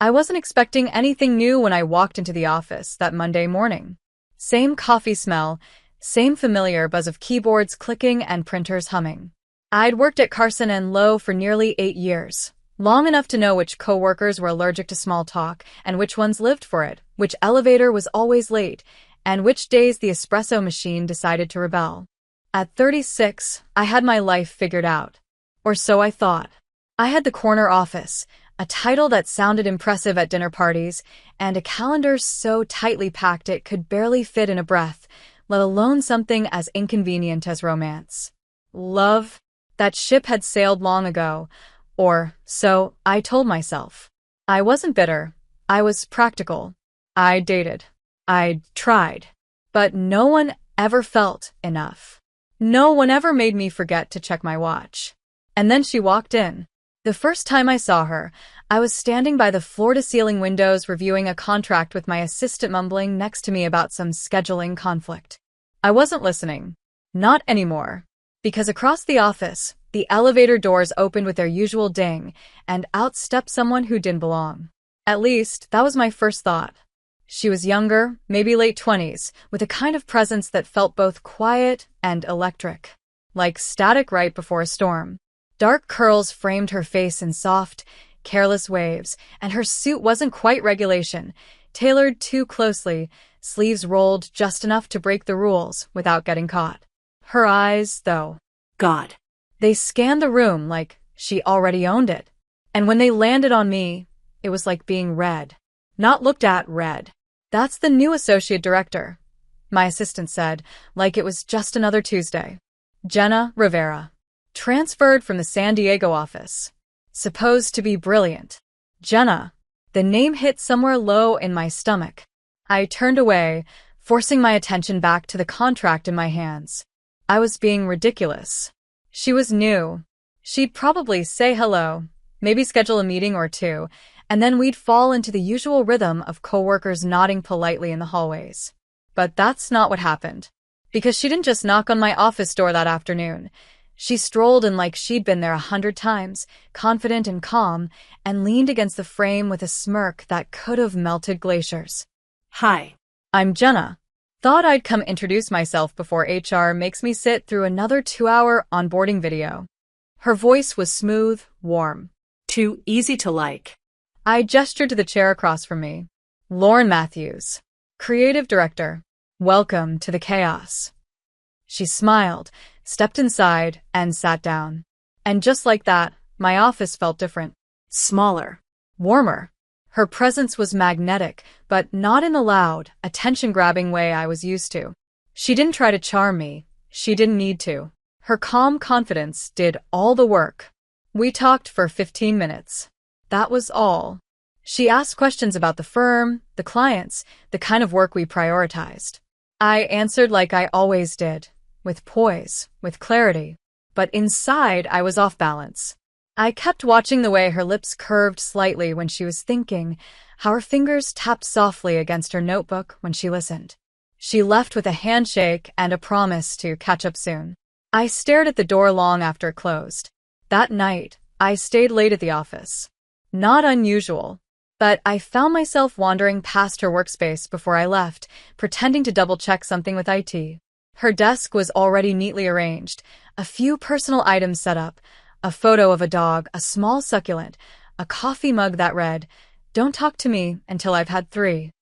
I wasn't expecting anything new when I walked into the office that Monday morning. Same coffee smell, same familiar buzz of keyboards clicking and printers humming. I'd worked at Carson and Lowe for nearly 8 years, long enough to know which coworkers were allergic to small talk and which ones lived for it, which elevator was always late, and which days the espresso machine decided to rebel. At 36, I had my life figured out. Or so I thought. I had the corner office, a title that sounded impressive at dinner parties, and a calendar so tightly packed it could barely fit in a breath, let alone something as inconvenient as romance. Love? That ship had sailed long ago, or so I told myself. I wasn't bitter. I was practical. I dated. I tried. But no one ever felt enough. No one ever made me forget to check my watch. And then she walked in. The first time I saw her, I was standing by the floor-to-ceiling windows reviewing a contract with my assistant mumbling next to me about some scheduling conflict. I wasn't listening. Not anymore. Because across the office, the elevator doors opened with their usual ding, and out stepped someone who didn't belong. At least, that was my first thought. She was younger, maybe late 20s, with a kind of presence that felt both quiet and electric. Like static right before a storm. Dark curls framed her face in soft, careless waves, and her suit wasn't quite regulation, tailored too closely, sleeves rolled just enough to break the rules without getting caught. Her eyes, though, God, they scanned the room like she already owned it. And when they landed on me, it was like being read. Not looked at, read. That's the new associate director, my assistant said, like it was just another Tuesday. Jenna Rivera. Transferred from the San Diego office. Supposed to be brilliant. Jenna. The name hit somewhere low in my stomach. I turned away, forcing my attention back to the contract in my hands. I was being ridiculous. She was new. She'd probably say hello, maybe schedule a meeting or two, and then we'd fall into the usual rhythm of coworkers nodding politely in the hallways. But that's not what happened. Because she didn't just knock on my office door that afternoon. She strolled in like she'd been there 100 times, confident and calm, and leaned against the frame with a smirk that could have melted glaciers. Hi. I'm Jenna. Thought I'd come introduce myself before HR makes me sit through another 2-hour onboarding video. Her voice was smooth, warm. Too easy to like. I gestured to the chair across from me. Lauren Matthews. Creative Director. Welcome to the chaos. She smiled, stepped inside, and sat down. And just like that, my office felt different. Smaller. Warmer. Her presence was magnetic, but not in the loud, attention-grabbing way I was used to. She didn't try to charm me. She didn't need to. Her calm confidence did all the work. We talked for 15 minutes. That was all. She asked questions about the firm, the clients, the kind of work we prioritized. I answered like I always did. With poise, with clarity. But inside, I was off balance. I kept watching the way her lips curved slightly when she was thinking, how her fingers tapped softly against her notebook when she listened. She left with a handshake and a promise to catch up soon. I stared at the door long after it closed. That night, I stayed late at the office. Not unusual, but I found myself wandering past her workspace before I left, pretending to double-check something with IT. Her desk was already neatly arranged, a few personal items set up, a photo of a dog, a small succulent, a coffee mug that read, "Don't talk to me until I've had 3.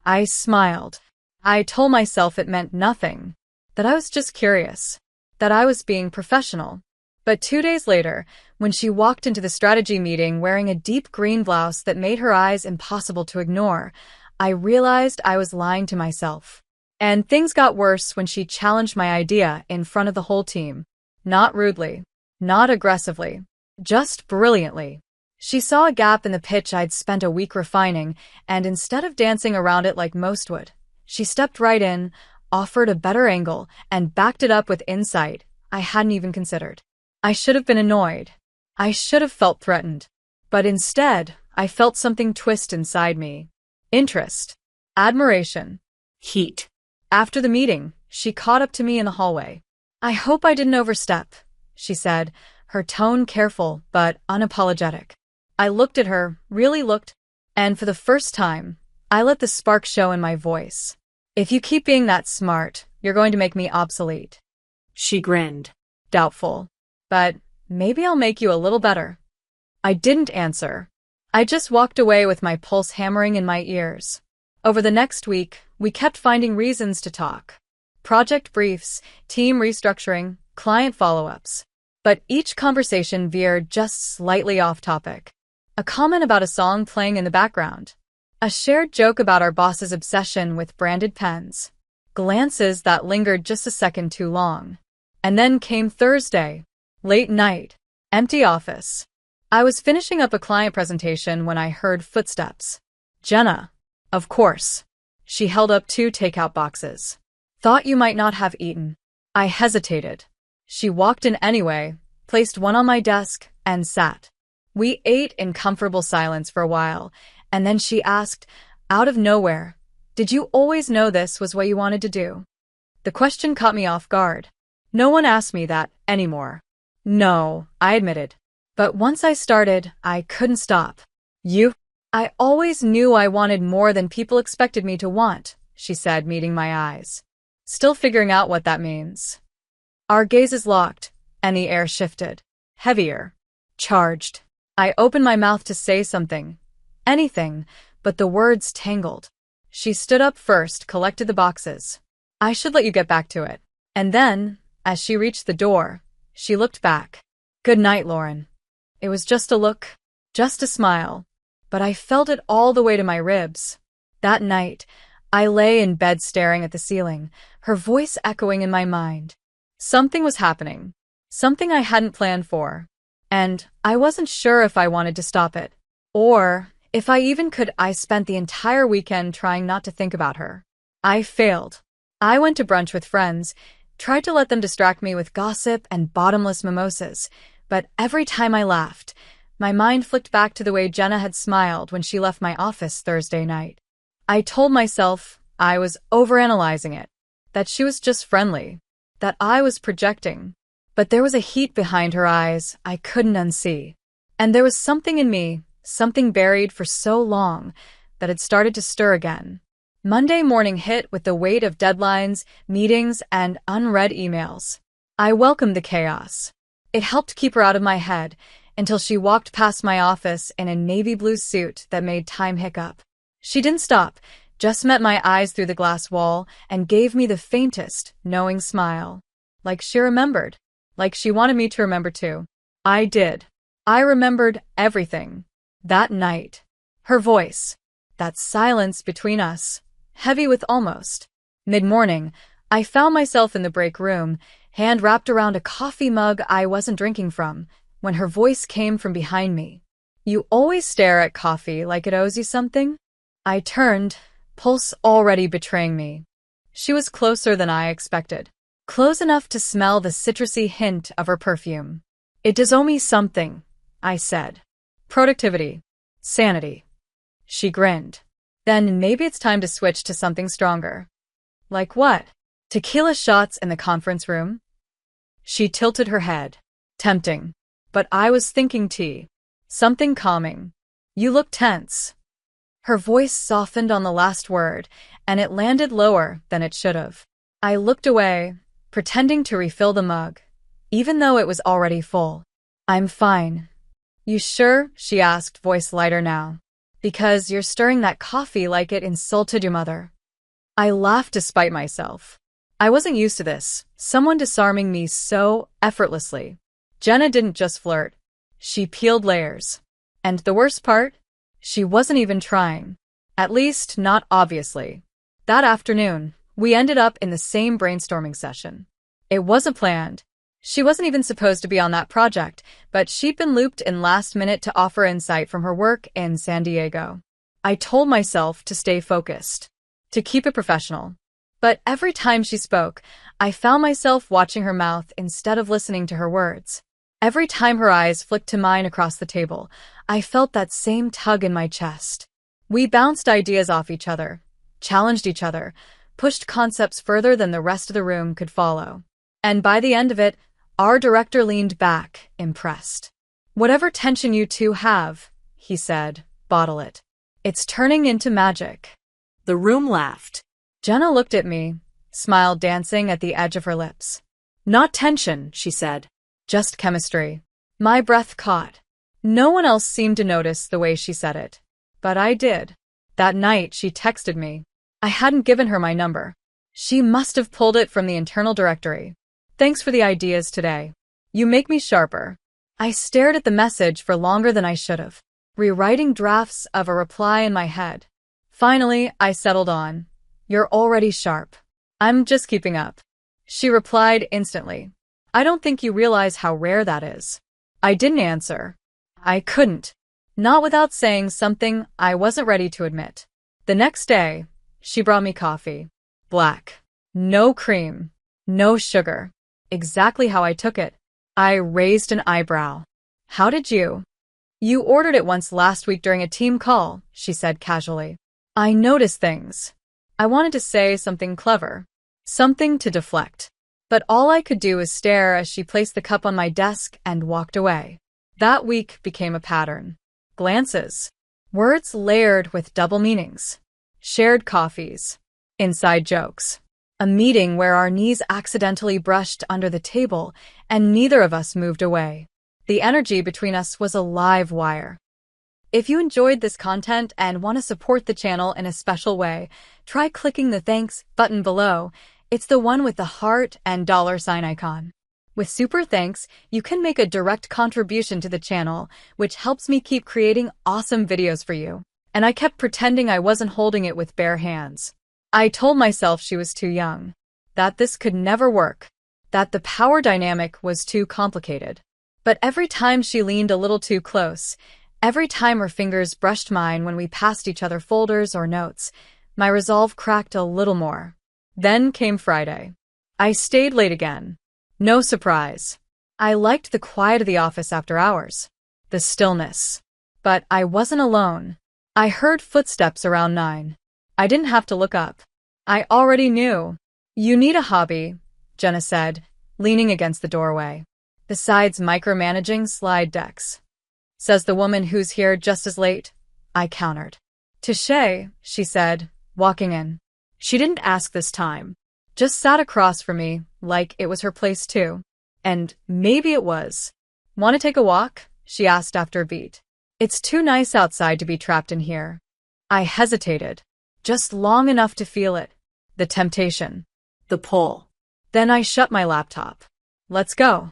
I smiled. I told myself it meant nothing, that I was just curious, that I was being professional. But 2 days later, when she walked into the strategy meeting wearing a deep green blouse that made her eyes impossible to ignore, I realized I was lying to myself. And things got worse when she challenged my idea in front of the whole team. Not rudely, not aggressively, just brilliantly. She saw a gap in the pitch I'd spent a week refining, and instead of dancing around it like most would, she stepped right in, offered a better angle, and backed it up with insight I hadn't even considered. I should have been annoyed. I should have felt threatened. But instead, I felt something twist inside me. Interest. Admiration. Heat. After the meeting, she caught up to me in the hallway. "I hope I didn't overstep," she said, her tone careful but unapologetic. I looked at her, really looked, And for the first time, I let the spark show in my voice. If you keep being that smart, you're going to make me obsolete. She grinned. Doubtful. But maybe I'll make you a little better. I didn't answer. I just walked away with my pulse hammering in my ears. Over the next week, we kept finding reasons to talk. Project briefs, team restructuring, client follow-ups. But each conversation veered just slightly off topic. A comment about a song playing in the background. A shared joke about our boss's obsession with branded pens. Glances that lingered just a second too long. And then came Thursday. Late night. Empty office. I was finishing up a client presentation when I heard footsteps. Jenna. Of course. She held up 2 takeout boxes. Thought you might not have eaten. I hesitated. She walked in anyway, placed one on my desk, and sat. We ate in comfortable silence for a while, and then she asked, out of nowhere, "Did you always know this was what you wanted to do?" The question caught me off guard. No one asked me that anymore. No, I admitted. But once I started, I couldn't stop. I always knew I wanted more than people expected me to want, she said, meeting my eyes. Still figuring out what that means. Our gazes locked, and the air shifted. Heavier. Charged. I opened my mouth to say something. Anything, but the words tangled. She stood up first, collected the boxes. I should let you get back to it. And then, as she reached the door, she looked back. Good night, Lauren. It was just a look, just a smile, but I felt it all the way to my ribs. That night, I lay in bed staring at the ceiling, her voice echoing in my mind. Something was happening, something I hadn't planned for, and I wasn't sure if I wanted to stop it, or if I even could. I spent the entire weekend trying not to think about her. I failed. I went to brunch with friends, tried to let them distract me with gossip and bottomless mimosas, but every time I laughed, my mind flicked back to the way Jenna had smiled when she left my office Thursday night. I told myself I was overanalyzing it, that she was just friendly, that I was projecting. But there was a heat behind her eyes I couldn't unsee. And there was something in me, something buried for so long, that had started to stir again. Monday morning hit with the weight of deadlines, meetings, and unread emails. I welcomed the chaos. It helped keep her out of my head until she walked past my office in a navy blue suit that made time hiccup. She didn't stop, just met my eyes through the glass wall and gave me the faintest, knowing smile. Like she remembered. Like she wanted me to remember too. I did. I remembered everything. That night. Her voice. That silence between us. Heavy with almost. Mid-morning, I found myself in the break room, hand wrapped around a coffee mug I wasn't drinking from, when her voice came from behind me. You always stare at coffee like it owes you something? I turned, pulse already betraying me. She was closer than I expected. Close enough to smell the citrusy hint of her perfume. It does owe me something, I said. Productivity. Sanity. She grinned. Then maybe it's time to switch to something stronger. Like what? Tequila shots in the conference room? She tilted her head. Tempting. But I was thinking tea. Something calming. You look tense. Her voice softened on the last word, and it landed lower than it should have. I looked away, pretending to refill the mug, even though it was already full. I'm fine. You sure? She asked, voice lighter now. Because you're stirring that coffee like it insulted your mother. I laughed to spite myself. I wasn't used to this, someone disarming me so effortlessly. Jenna didn't just flirt. She peeled layers. And the worst part? She wasn't even trying. At least, not obviously. That afternoon, we ended up in the same brainstorming session. It wasn't planned. She wasn't even supposed to be on that project, but she'd been looped in last minute to offer insight from her work in San Diego. I told myself to stay focused, to keep it professional. But every time she spoke, I found myself watching her mouth instead of listening to her words. Every time her eyes flicked to mine across the table, I felt that same tug in my chest. We bounced ideas off each other, challenged each other, pushed concepts further than the rest of the room could follow. And by the end of it, our director leaned back, impressed. Whatever tension you two have, he said, bottle it. It's turning into magic. The room laughed. Jenna looked at me, smile dancing at the edge of her lips. Not tension, she said. Just chemistry. My breath caught. No one else seemed to notice the way she said it. But I did. That night, she texted me. I hadn't given her my number. She must have pulled it from the internal directory. Thanks for the ideas today. You make me sharper. I stared at the message for longer than I should have, rewriting drafts of a reply in my head. Finally, I settled on, "You're already sharp. I'm just keeping up." She replied instantly. I don't think you realize how rare that is. I didn't answer. I couldn't. Not without saying something I wasn't ready to admit. The next day, she brought me coffee. Black. No cream. No sugar. Exactly how I took it. I raised an eyebrow. How did you? You ordered it once last week during a team call, she said casually. I noticed things. I wanted to say something clever. Something to deflect. But all I could do was stare as she placed the cup on my desk and walked away. That week became a pattern. Glances. Words layered with double meanings. Shared coffees. Inside jokes. A meeting where our knees accidentally brushed under the table and neither of us moved away. The energy between us was a live wire. If you enjoyed this content and want to support the channel in a special way, try clicking the thanks button below. It's the one with the heart and $sign icon. With super thanks, you can make a direct contribution to the channel, which helps me keep creating awesome videos for you. And I kept pretending I wasn't holding it with bare hands. I told myself she was too young, that this could never work, that the power dynamic was too complicated. But every time she leaned a little too close, every time her fingers brushed mine when we passed each other folders or notes, my resolve cracked a little more. Then came Friday. I stayed late again. No surprise. I liked the quiet of the office after hours, the stillness. But I wasn't alone. I heard footsteps around 9. I didn't have to look up. I already knew. You need a hobby, Jenna said, leaning against the doorway. Besides micromanaging slide decks. Says the woman who's here just as late, I countered. Touché, she said, walking in. She didn't ask this time. Just sat across from me, like it was her place too. And maybe it was. Want to take a walk? She asked after a beat. It's too nice outside to be trapped in here. I hesitated. Just long enough to feel it. The temptation. The pull. Then I shut my laptop. Let's go.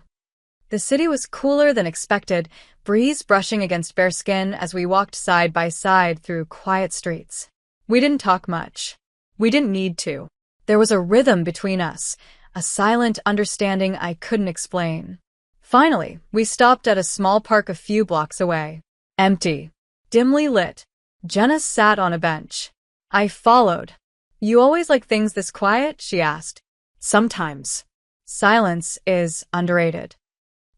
The city was cooler than expected, breeze brushing against bare skin as we walked side by side through quiet streets. We didn't talk much. We didn't need to. There was a rhythm between us, a silent understanding I couldn't explain. Finally, we stopped at a small park a few blocks away. Empty. Dimly lit. Jenna sat on a bench. I followed. You always like things this quiet? She asked. Sometimes. Silence is underrated.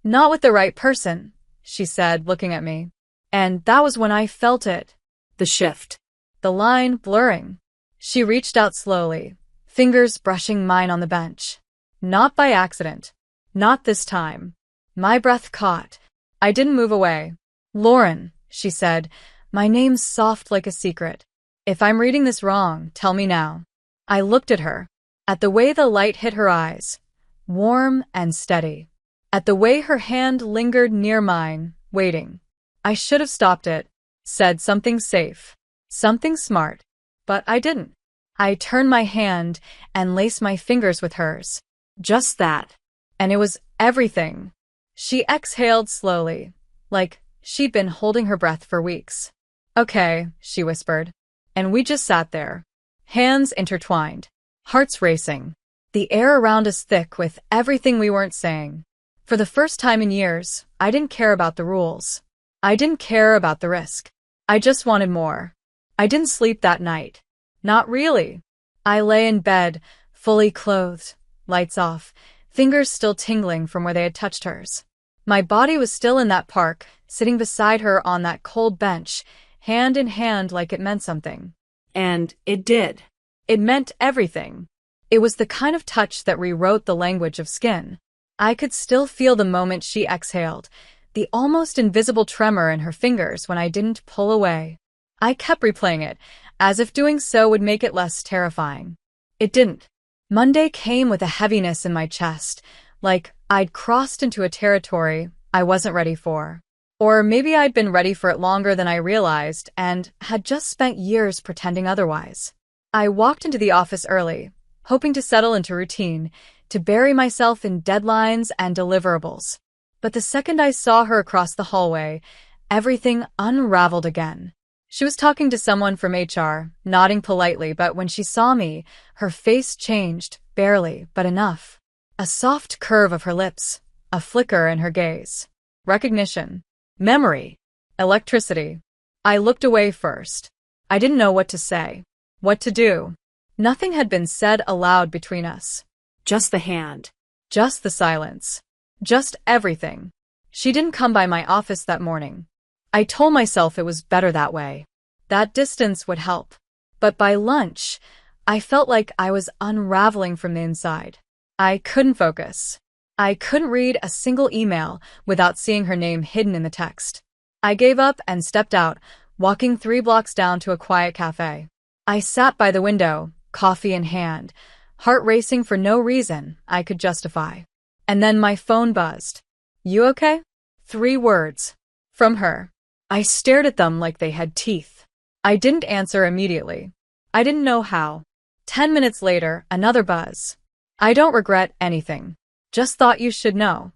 Not with the right person, she said, looking at me. And that was when I felt it. The shift. The line blurring. She reached out slowly, fingers brushing mine on the bench. Not by accident. Not this time. My breath caught. I didn't move away. Lauren, she said, my name's soft like a secret. If I'm reading this wrong, tell me now. I looked at her, at the way the light hit her eyes, warm and steady, at the way her hand lingered near mine, waiting. I should have stopped it, said something safe, something smart, but I didn't. I turned my hand and laced my fingers with hers. Just that. And it was everything. She exhaled slowly, like she'd been holding her breath for weeks. Okay, she whispered. And we just sat there, hands intertwined, hearts racing, the air around us thick with everything we weren't saying. For the first time in years, I didn't care about the rules. I didn't care about the risk. I just wanted more. I didn't sleep that night. Not really. I lay in bed, fully clothed, lights off, fingers still tingling from where they had touched hers. My body was still in that park, sitting beside her on that cold bench, hand in hand like it meant something. And it did. It meant everything. It was the kind of touch that rewrote the language of skin. I could still feel the moment she exhaled, the almost invisible tremor in her fingers when I didn't pull away. I kept replaying it, as if doing so would make it less terrifying. It didn't. Monday came with a heaviness in my chest, like I'd crossed into a territory I wasn't ready for. Or maybe I'd been ready for it longer than I realized and had just spent years pretending otherwise. I walked into the office early, hoping to settle into routine, to bury myself in deadlines and deliverables. But the second I saw her across the hallway, everything unraveled again. She was talking to someone from HR, nodding politely, but when she saw me, her face changed, barely, but enough. A soft curve of her lips, a flicker in her gaze. Recognition. Memory. Electricity. I looked away first. I didn't know what to say. What to do. Nothing had been said aloud between us. Just the hand. Just the silence. Just everything. She didn't come by my office that morning. I told myself it was better that way. That distance would help. But by lunch, I felt like I was unraveling from the inside. I couldn't focus. I couldn't read a single email without seeing her name hidden in the text. I gave up and stepped out, walking 3 blocks down to a quiet cafe. I sat by the window, coffee in hand, heart racing for no reason I could justify. And then my phone buzzed. "You okay?" 3 words. From her. I stared at them like they had teeth. I didn't answer immediately. I didn't know how. 10 minutes later, another buzz. "I don't regret anything. Just thought you should know."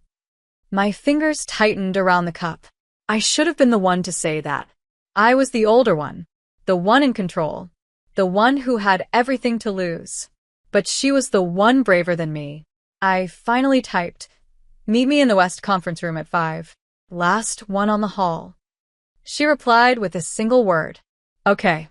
My fingers tightened around the cup. I should have been the one to say that. I was the older one. The one in control. The one who had everything to lose. But she was the one braver than me. I finally typed, "Meet me in the West conference room at 5. Last one on the hall." She replied with a single word. "Okay."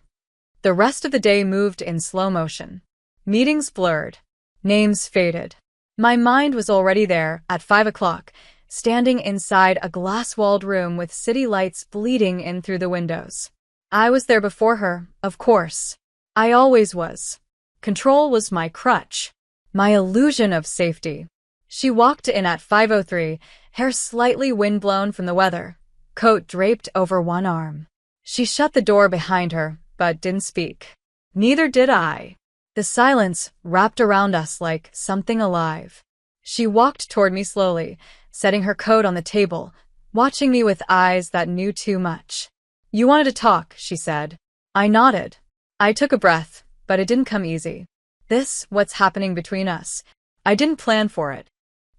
The rest of the day moved in slow motion. Meetings blurred. Names faded. My mind was already there at 5 o'clock, standing inside a glass-walled room with city lights bleeding in through the windows. I was there before her, of course. I always was. Control was my crutch. My illusion of safety. She walked in at 5:03, hair slightly windblown from the weather, coat draped over one arm. She shut the door behind her, but didn't speak. Neither did I. The silence wrapped around us like something alive. She walked toward me slowly, setting her coat on the table, watching me with eyes that knew too much. "You wanted to talk," she said. I nodded. I took a breath, but it didn't come easy. What's happening between us. I didn't plan for it.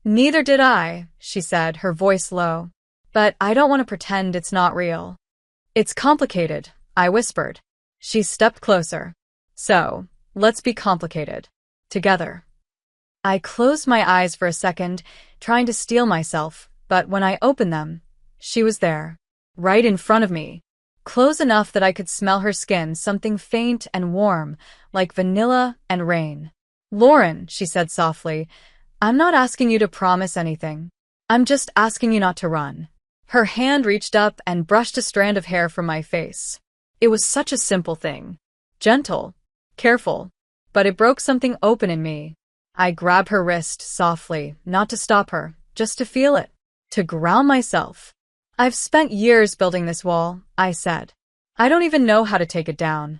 "Neither did I," she said, her voice low. "But I don't want to pretend it's not real." "It's complicated," I whispered. She stepped closer. "So, let's be complicated. Together." I closed my eyes for a second, trying to steel myself, but when I opened them, she was there, right in front of me. Close enough that I could smell her skin, something faint and warm, like vanilla and rain. "Lauren," she said softly, "I'm not asking you to promise anything. I'm just asking you not to run." Her hand reached up and brushed a strand of hair from my face. It was such a simple thing. Gentle, careful, but it broke something open in me. I grabbed her wrist softly, not to stop her, just to feel it, to ground myself. "I've spent years building this wall," I said. "I don't even know how to take it down."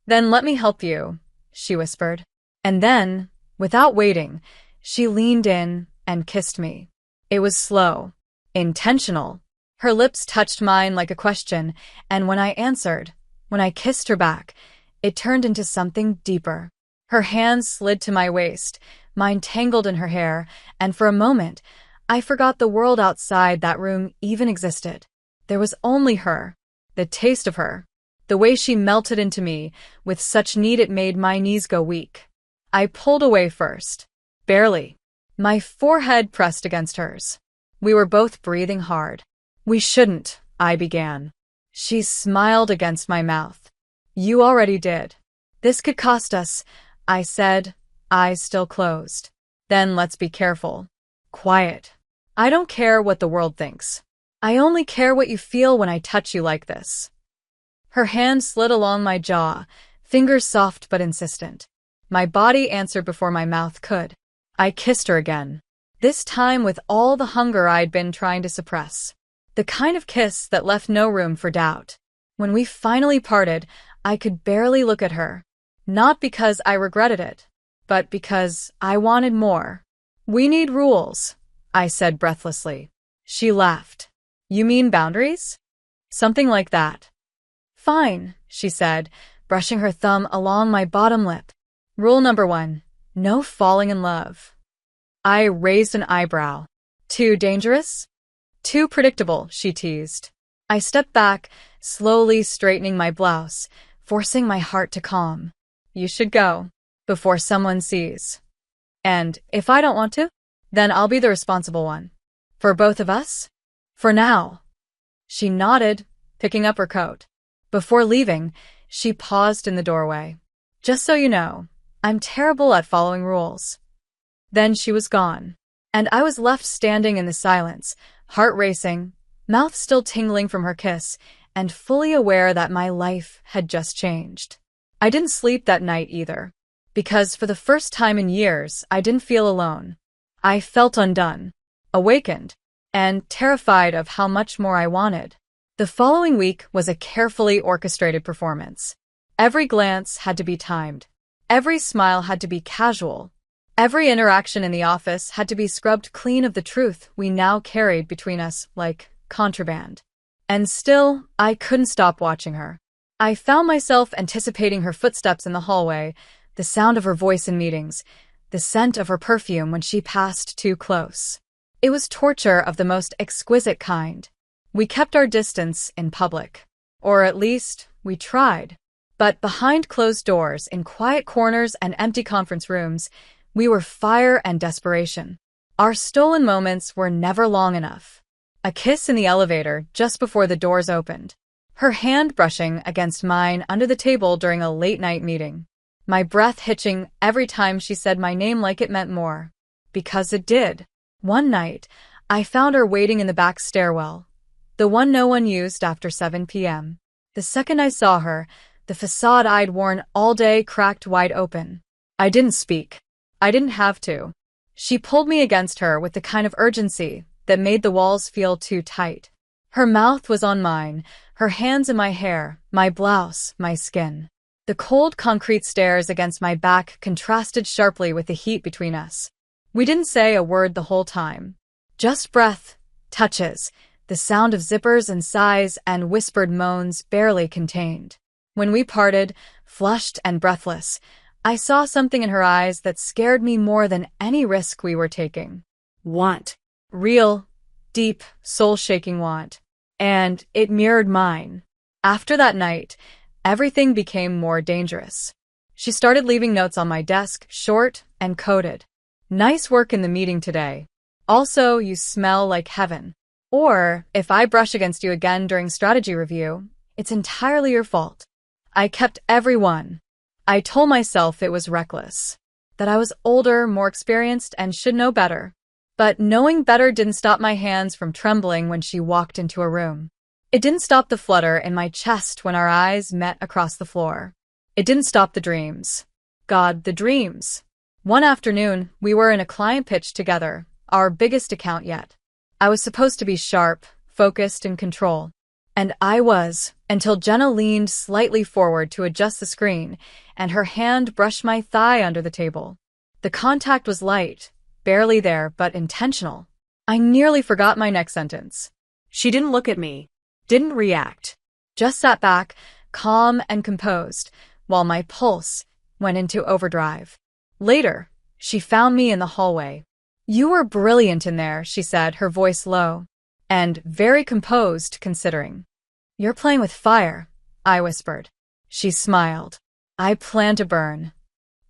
"Then let me help you," she whispered. And then, without waiting, she leaned in and kissed me. It was slow, intentional. Her lips touched mine like a question, and when I answered, when I kissed her back, it turned into something deeper. Her hands slid to my waist, mine tangled in her hair, and for a moment, I forgot the world outside that room even existed. There was only her, the taste of her, the way she melted into me, with such need it made my knees go weak. I pulled away first. Barely. My forehead pressed against hers. We were both breathing hard. "We shouldn't," I began. She smiled against my mouth. "You already did. This could cost us," I said, eyes still closed. "Then let's be careful. Quiet. I don't care what the world thinks. I only care what you feel when I touch you like this." Her hand slid along my jaw, fingers soft but insistent. My body answered before my mouth could. I kissed her again, this time with all the hunger I'd been trying to suppress. The kind of kiss that left no room for doubt. When we finally parted, I could barely look at her. Not because I regretted it, but because I wanted more. "We need rules," I said breathlessly. She laughed. "You mean boundaries?" "Something like that." "Fine," she said, brushing her thumb along my bottom lip. "Rule number 1, no falling in love." I raised an eyebrow. "Too dangerous?" "Too predictable," she teased. I stepped back, slowly straightening my blouse, forcing my heart to calm. "You should go, before someone sees. And if I don't want to, then I'll be the responsible one. For both of us? For now." She nodded, picking up her coat. Before leaving, she paused in the doorway. "Just so you know, I'm terrible at following rules." Then she was gone, and I was left standing in the silence, heart racing, mouth still tingling from her kiss, and fully aware that my life had just changed. I didn't sleep that night either, because for the first time in years, I didn't feel alone. I felt undone, awakened, and terrified of how much more I wanted. The following week was a carefully orchestrated performance. Every glance had to be timed. Every smile had to be casual. Every interaction in the office had to be scrubbed clean of the truth we now carried between us like contraband. And still, I couldn't stop watching her. I found myself anticipating her footsteps in the hallway, the sound of her voice in meetings, the scent of her perfume when she passed too close. It was torture of the most exquisite kind. We kept our distance in public. Or at least, we tried. But behind closed doors, in quiet corners and empty conference rooms, we were fire and desperation. Our stolen moments were never long enough. A kiss in the elevator just before the doors opened. Her hand brushing against mine under the table during a late-night meeting. My breath hitching every time she said my name like it meant more. Because it did. One night, I found her waiting in the back stairwell, the one no one used after 7 p.m. The second I saw her, the facade I'd worn all day cracked wide open. I didn't speak. I didn't have to. She pulled me against her with the kind of urgency that made the walls feel too tight. Her mouth was on mine, her hands in my hair, my blouse, my skin. The cold concrete stairs against my back contrasted sharply with the heat between us. We didn't say a word the whole time. Just breath, touches, the sound of zippers and sighs and whispered moans barely contained. When we parted, flushed and breathless, I saw something in her eyes that scared me more than any risk we were taking. Want. Real, deep, soul-shaking want. And it mirrored mine. After that night, everything became more dangerous. She started leaving notes on my desk, short and coded. "Nice work in the meeting today. Also, you smell like heaven." Or, "If I brush against you again during strategy review, it's entirely your fault." I kept every one. I told myself it was reckless, that I was older, more experienced, and should know better. But knowing better didn't stop my hands from trembling when she walked into a room. It didn't stop the flutter in my chest when our eyes met across the floor. It didn't stop the dreams. God, the dreams. One afternoon, we were in a client pitch together, our biggest account yet. I was supposed to be sharp, focused, in control. And I was, until Jenna leaned slightly forward to adjust the screen, and her hand brushed my thigh under the table. The contact was light, barely there, but intentional. I nearly forgot my next sentence. She didn't look at me, didn't react. Just sat back, calm and composed, while my pulse went into overdrive. Later, she found me in the hallway. "You were brilliant in there," she said, her voice low, and very composed considering. "You're playing with fire," I whispered. She smiled. "I plan to burn."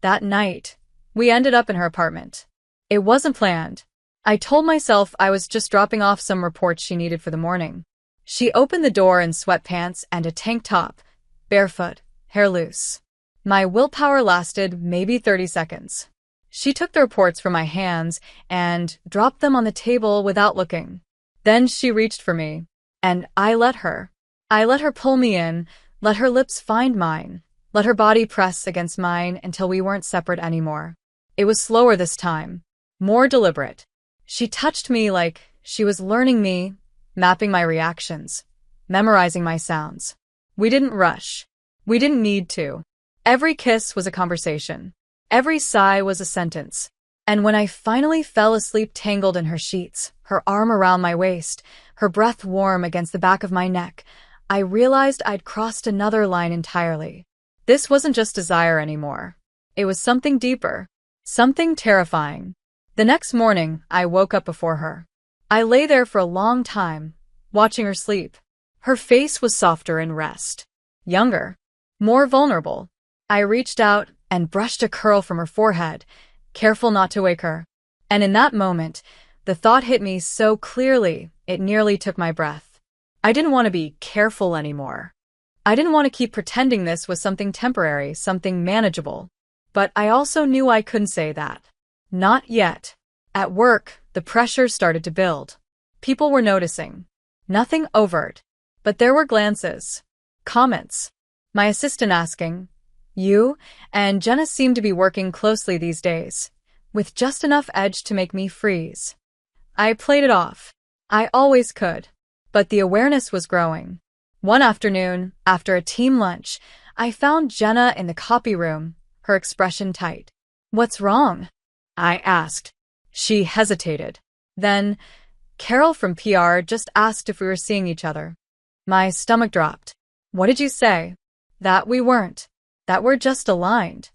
That night, we ended up in her apartment. It wasn't planned. I told myself I was just dropping off some reports she needed for the morning. She opened the door in sweatpants and a tank top, barefoot, hair loose. My willpower lasted maybe 30 seconds. She took the reports from my hands and dropped them on the table without looking. Then she reached for me, and I let her. I let her pull me in, let her lips find mine, let her body press against mine until we weren't separate anymore. It was slower this time, more deliberate. She touched me like she was learning me, mapping my reactions, memorizing my sounds. We didn't rush. We didn't need to. Every kiss was a conversation. Every sigh was a sentence. And when I finally fell asleep tangled in her sheets, her arm around my waist, her breath warm against the back of my neck, I realized I'd crossed another line entirely. This wasn't just desire anymore. It was something deeper, something terrifying. The next morning, I woke up before her. I lay there for a long time, watching her sleep. Her face was softer in rest, younger, more vulnerable. I reached out and brushed a curl from her forehead, careful not to wake her. And in that moment, the thought hit me so clearly, it nearly took my breath. I didn't want to be careful anymore. I didn't want to keep pretending this was something temporary, something manageable. But I also knew I couldn't say that. Not yet. At work, the pressure started to build. People were noticing. Nothing overt, but there were glances, comments. My assistant asking, "You and Jenna seem to be working closely these days," with just enough edge to make me freeze. I played it off. I always could. But the awareness was growing. One afternoon, after a team lunch, I found Jenna in the copy room, her expression tight. "What's wrong?" I asked. She hesitated. Then, "Carol from PR just asked if we were seeing each other." My stomach dropped. "What did you say?" "That we weren't. That we're just aligned."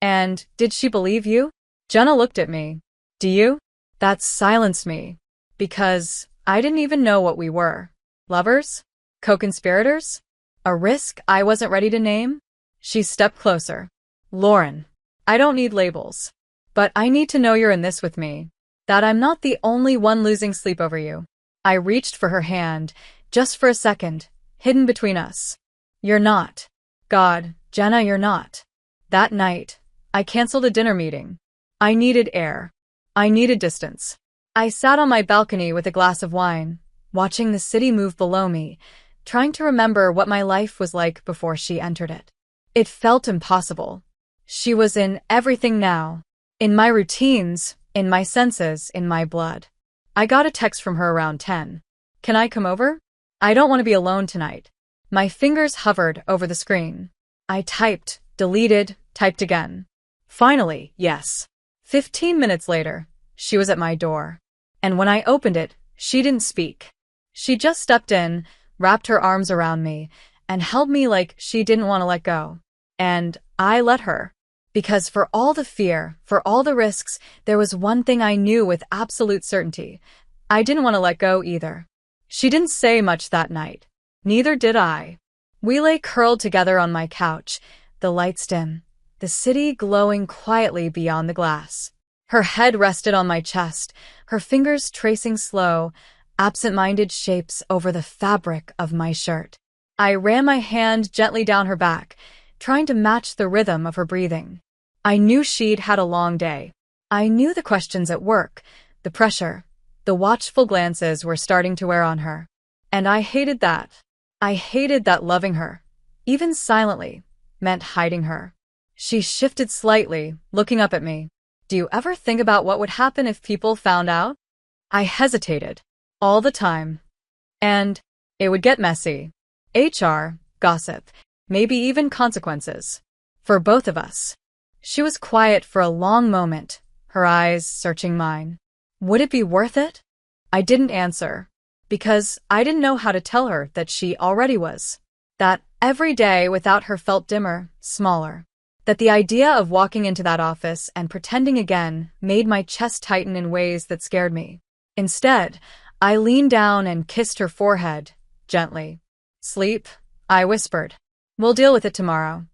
"And did she believe you?" Jenna looked at me. "Do you?" That silenced me. Because I didn't even know what we were. Lovers? Co-conspirators? A risk I wasn't ready to name? She stepped closer. "Lauren, I don't need labels. But I need to know you're in this with me. That I'm not the only one losing sleep over you." I reached for her hand, just for a second, hidden between us. "You're not. God, Jenna, you're not." That night, I canceled a dinner meeting. I needed air. I needed distance. I sat on my balcony with a glass of wine, watching the city move below me, trying to remember what my life was like before she entered it. It felt impossible. She was in everything now. In my routines, in my senses, in my blood. I got a text from her around 10. "Can I come over? I don't want to be alone tonight." My fingers hovered over the screen. I typed, deleted, typed again. Finally, yes. 15 minutes later, she was at my door. And when I opened it, she didn't speak. She just stepped in, wrapped her arms around me, and held me like she didn't want to let go. And I let her. Because for all the fear, for all the risks, there was one thing I knew with absolute certainty. I didn't want to let go either. She didn't say much that night. Neither did I. We lay curled together on my couch, the lights dim, the city glowing quietly beyond the glass. Her head rested on my chest, her fingers tracing slow, absent-minded shapes over the fabric of my shirt. I ran my hand gently down her back, trying to match the rhythm of her breathing. I knew she'd had a long day. I knew the questions at work, the pressure, the watchful glances were starting to wear on her. And I hated that. I hated that loving her, even silently, meant hiding her. She shifted slightly, looking up at me. "Do you ever think about what would happen if people found out?" I hesitated. All the time. And it would get messy. HR, gossip, maybe even consequences. For both of us. She was quiet for a long moment, her eyes searching mine. Would it be worth it? I didn't answer. Because I didn't know how to tell her that she already was. That every day without her felt dimmer, smaller. That the idea of walking into that office and pretending again made my chest tighten in ways that scared me. Instead, I leaned down and kissed her forehead, gently. "Sleep," I whispered. "We'll deal with it tomorrow."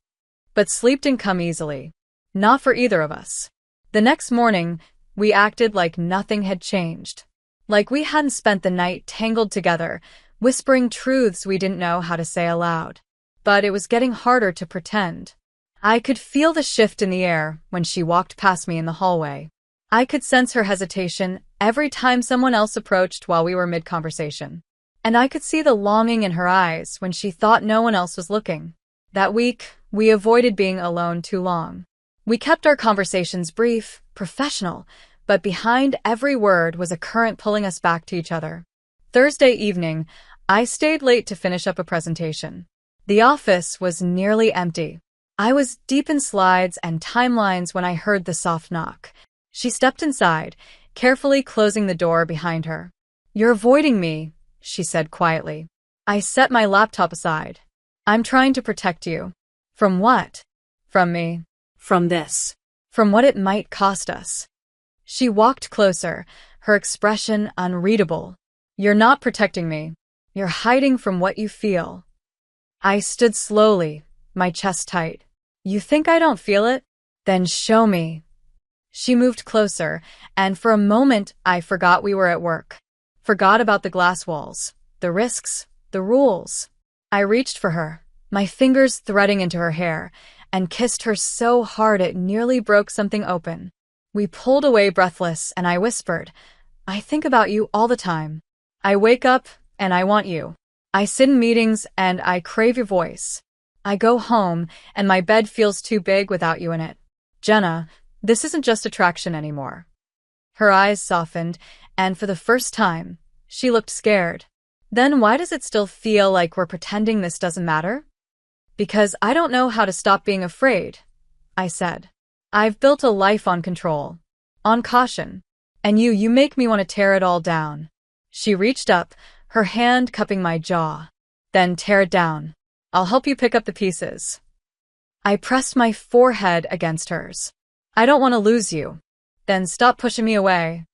But sleep didn't come easily. Not for either of us. The next morning, we acted like nothing had changed. Like we hadn't spent the night tangled together, whispering truths we didn't know how to say aloud. But it was getting harder to pretend. I could feel the shift in the air when she walked past me in the hallway. I could sense her hesitation every time someone else approached while we were mid-conversation. And I could see the longing in her eyes when she thought no one else was looking. That week, we avoided being alone too long. We kept our conversations brief, professional, but behind every word was a current pulling us back to each other. Thursday evening, I stayed late to finish up a presentation. The office was nearly empty. I was deep in slides and timelines when I heard the soft knock. She stepped inside, carefully closing the door behind her. "You're avoiding me," she said quietly. I set my laptop aside. "I'm trying to protect you." "From what?" "From me." From this. "From what it might cost us." She walked closer, her expression unreadable. "You're not protecting me. You're hiding from what you feel." I stood slowly, my chest tight. "You think I don't feel it? Then show me." She moved closer, and for a moment I forgot we were at work. Forgot about the glass walls, the risks, the rules. I reached for her, my fingers threading into her hair, and kissed her so hard it nearly broke something open. We pulled away breathless, and I whispered, "I think about you all the time. I wake up, and I want you. I sit in meetings, and I crave your voice. I go home, and my bed feels too big without you in it. Jenna, this isn't just attraction anymore." Her eyes softened, and for the first time, she looked scared. "Then why does it still feel like we're pretending this doesn't matter?" "Because I don't know how to stop being afraid," I said. "I've built a life on control, on caution. And you make me want to tear it all down." She reached up, her hand cupping my jaw. "Then tear it down. I'll help you pick up the pieces." I pressed my forehead against hers. "I don't want to lose you." "Then stop pushing me away."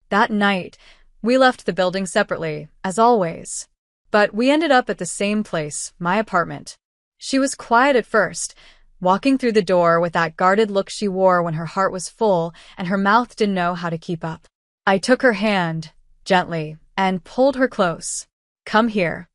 That night, we left the building separately, as always. But we ended up at the same place, my apartment. She was quiet at first, walking through the door with that guarded look she wore when her heart was full and her mouth didn't know how to keep up. I took her hand, gently, and pulled her close. "Come here."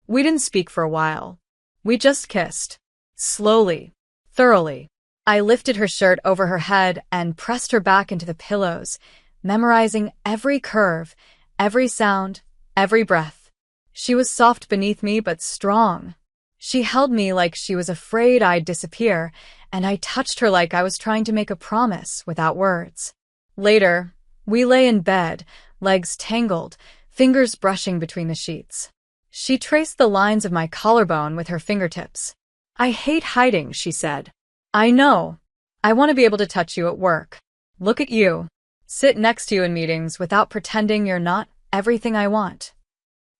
We didn't speak for a while. We just kissed. Slowly. Thoroughly. I lifted her shirt over her head and pressed her back into the pillows, memorizing every curve, every sound, every breath. She was soft beneath me but strong. She held me like she was afraid I'd disappear, and I touched her like I was trying to make a promise without words. Later, we lay in bed, legs tangled, fingers brushing between the sheets. She traced the lines of my collarbone with her fingertips. "I hate hiding," she said. "I know. I want to be able to touch you at work. Look at you. Sit next to you in meetings without pretending you're not everything I want."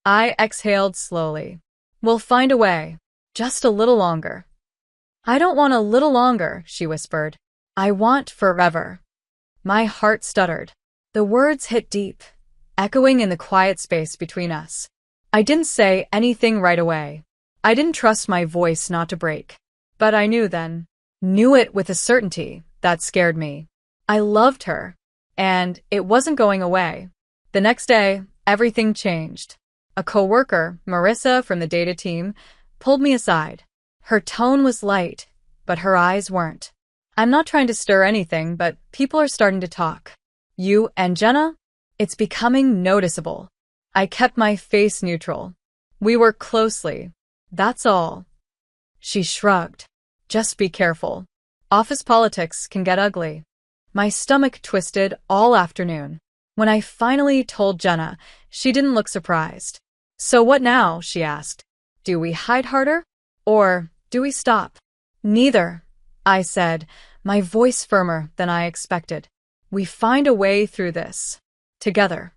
I exhaled slowly. "We'll find a way. Just a little longer." "I don't want a little longer," she whispered. "I want forever." My heart stuttered. The words hit deep, echoing in the quiet space between us. I didn't say anything right away. I didn't trust my voice not to break. But I knew then. Knew it with a certainty that scared me. I loved her, and it wasn't going away. The next day, everything changed. A coworker, Marissa from the data team, pulled me aside. Her tone was light, but her eyes weren't. "I'm not trying to stir anything, but people are starting to talk. You and Jenna? It's becoming noticeable." I kept my face neutral. "We work closely. That's all." She shrugged. "Just be careful. Office politics can get ugly." My stomach twisted all afternoon. When I finally told Jenna, she didn't look surprised. "So what now?" she asked. "Do we hide harder? Or do we stop?" "Neither," I said, my voice firmer than I expected. "We find a way through this. Together."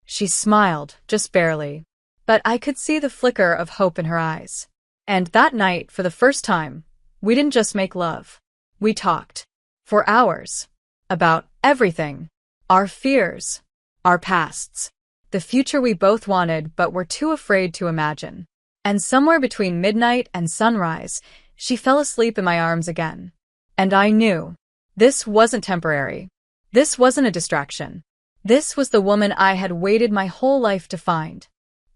She smiled, just barely, but I could see the flicker of hope in her eyes. And that night, for the first time, we didn't just make love. We talked. For hours. About everything. Our fears. Our pasts. The future we both wanted but were too afraid to imagine. And somewhere between midnight and sunrise, she fell asleep in my arms again. And I knew. This wasn't temporary. This wasn't a distraction. This was the woman I had waited my whole life to find.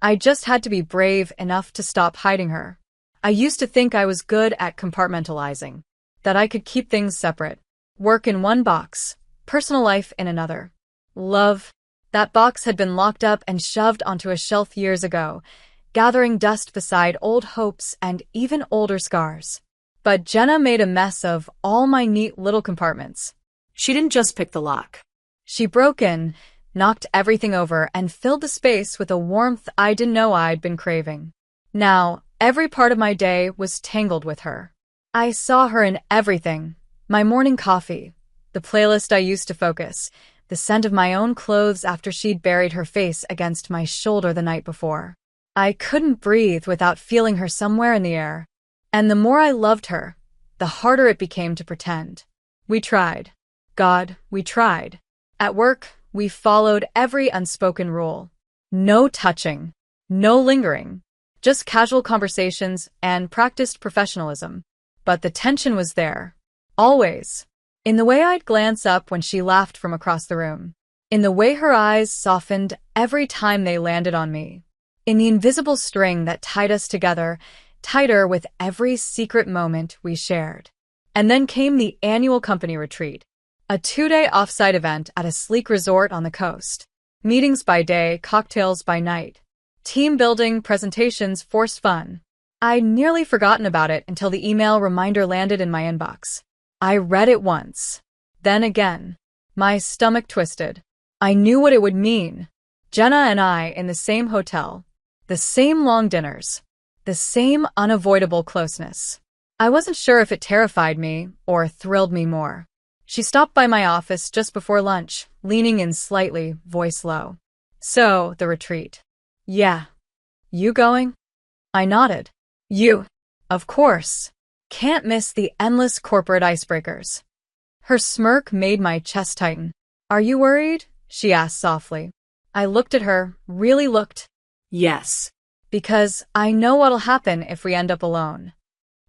I just had to be brave enough to stop hiding her. I used to think I was good at compartmentalizing, that I could keep things separate. Work in one box, personal life in another. Love, that box had been locked up and shoved onto a shelf years ago, gathering dust beside old hopes and even older scars. But Jenna made a mess of all my neat little compartments. She didn't just pick the lock. She broke in, knocked everything over, and filled the space with a warmth I didn't know I'd been craving. Now, Every part of my day was tangled with her. I saw her in everything. My morning coffee, the playlist I used to focus, the scent of my own clothes after she'd buried her face against my shoulder the night before. I couldn't breathe without feeling her somewhere in the air. And the more I loved her, the harder it became to pretend. We tried. God, we tried. At work, we followed every unspoken rule. No touching. No lingering. Just casual conversations and practiced professionalism. But the tension was there. Always. In the way I'd glance up when she laughed from across the room. In the way her eyes softened every time they landed on me. In the invisible string that tied us together, tighter with every secret moment we shared. And then came the annual company retreat. A 2-day offsite event at a sleek resort on the coast. Meetings by day, cocktails by night. Team building, presentations, forced fun. I'd nearly forgotten about it until the email reminder landed in my inbox. I read it once. Then again. My stomach twisted. I knew what it would mean. Jenna and I in the same hotel. The same long dinners. The same unavoidable closeness. I wasn't sure if it terrified me or thrilled me more. She stopped by my office just before lunch, leaning in slightly, voice low. So, the retreat. Yeah. You going? I nodded. You. Of course. Can't miss the endless corporate icebreakers. Her smirk made my chest tighten. Are you worried? She asked softly. I looked at her, really looked. Yes. Because I know what'll happen if we end up alone.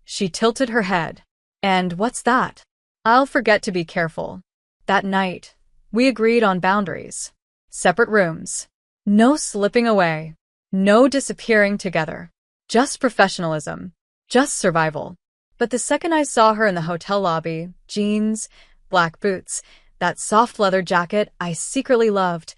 She tilted her head. And what's that? I'll forget to be careful. That night, we agreed on boundaries. Separate rooms. No slipping away. No disappearing together. Just professionalism. Just survival. But the second I saw her in the hotel lobby, jeans, black boots, that soft leather jacket I secretly loved,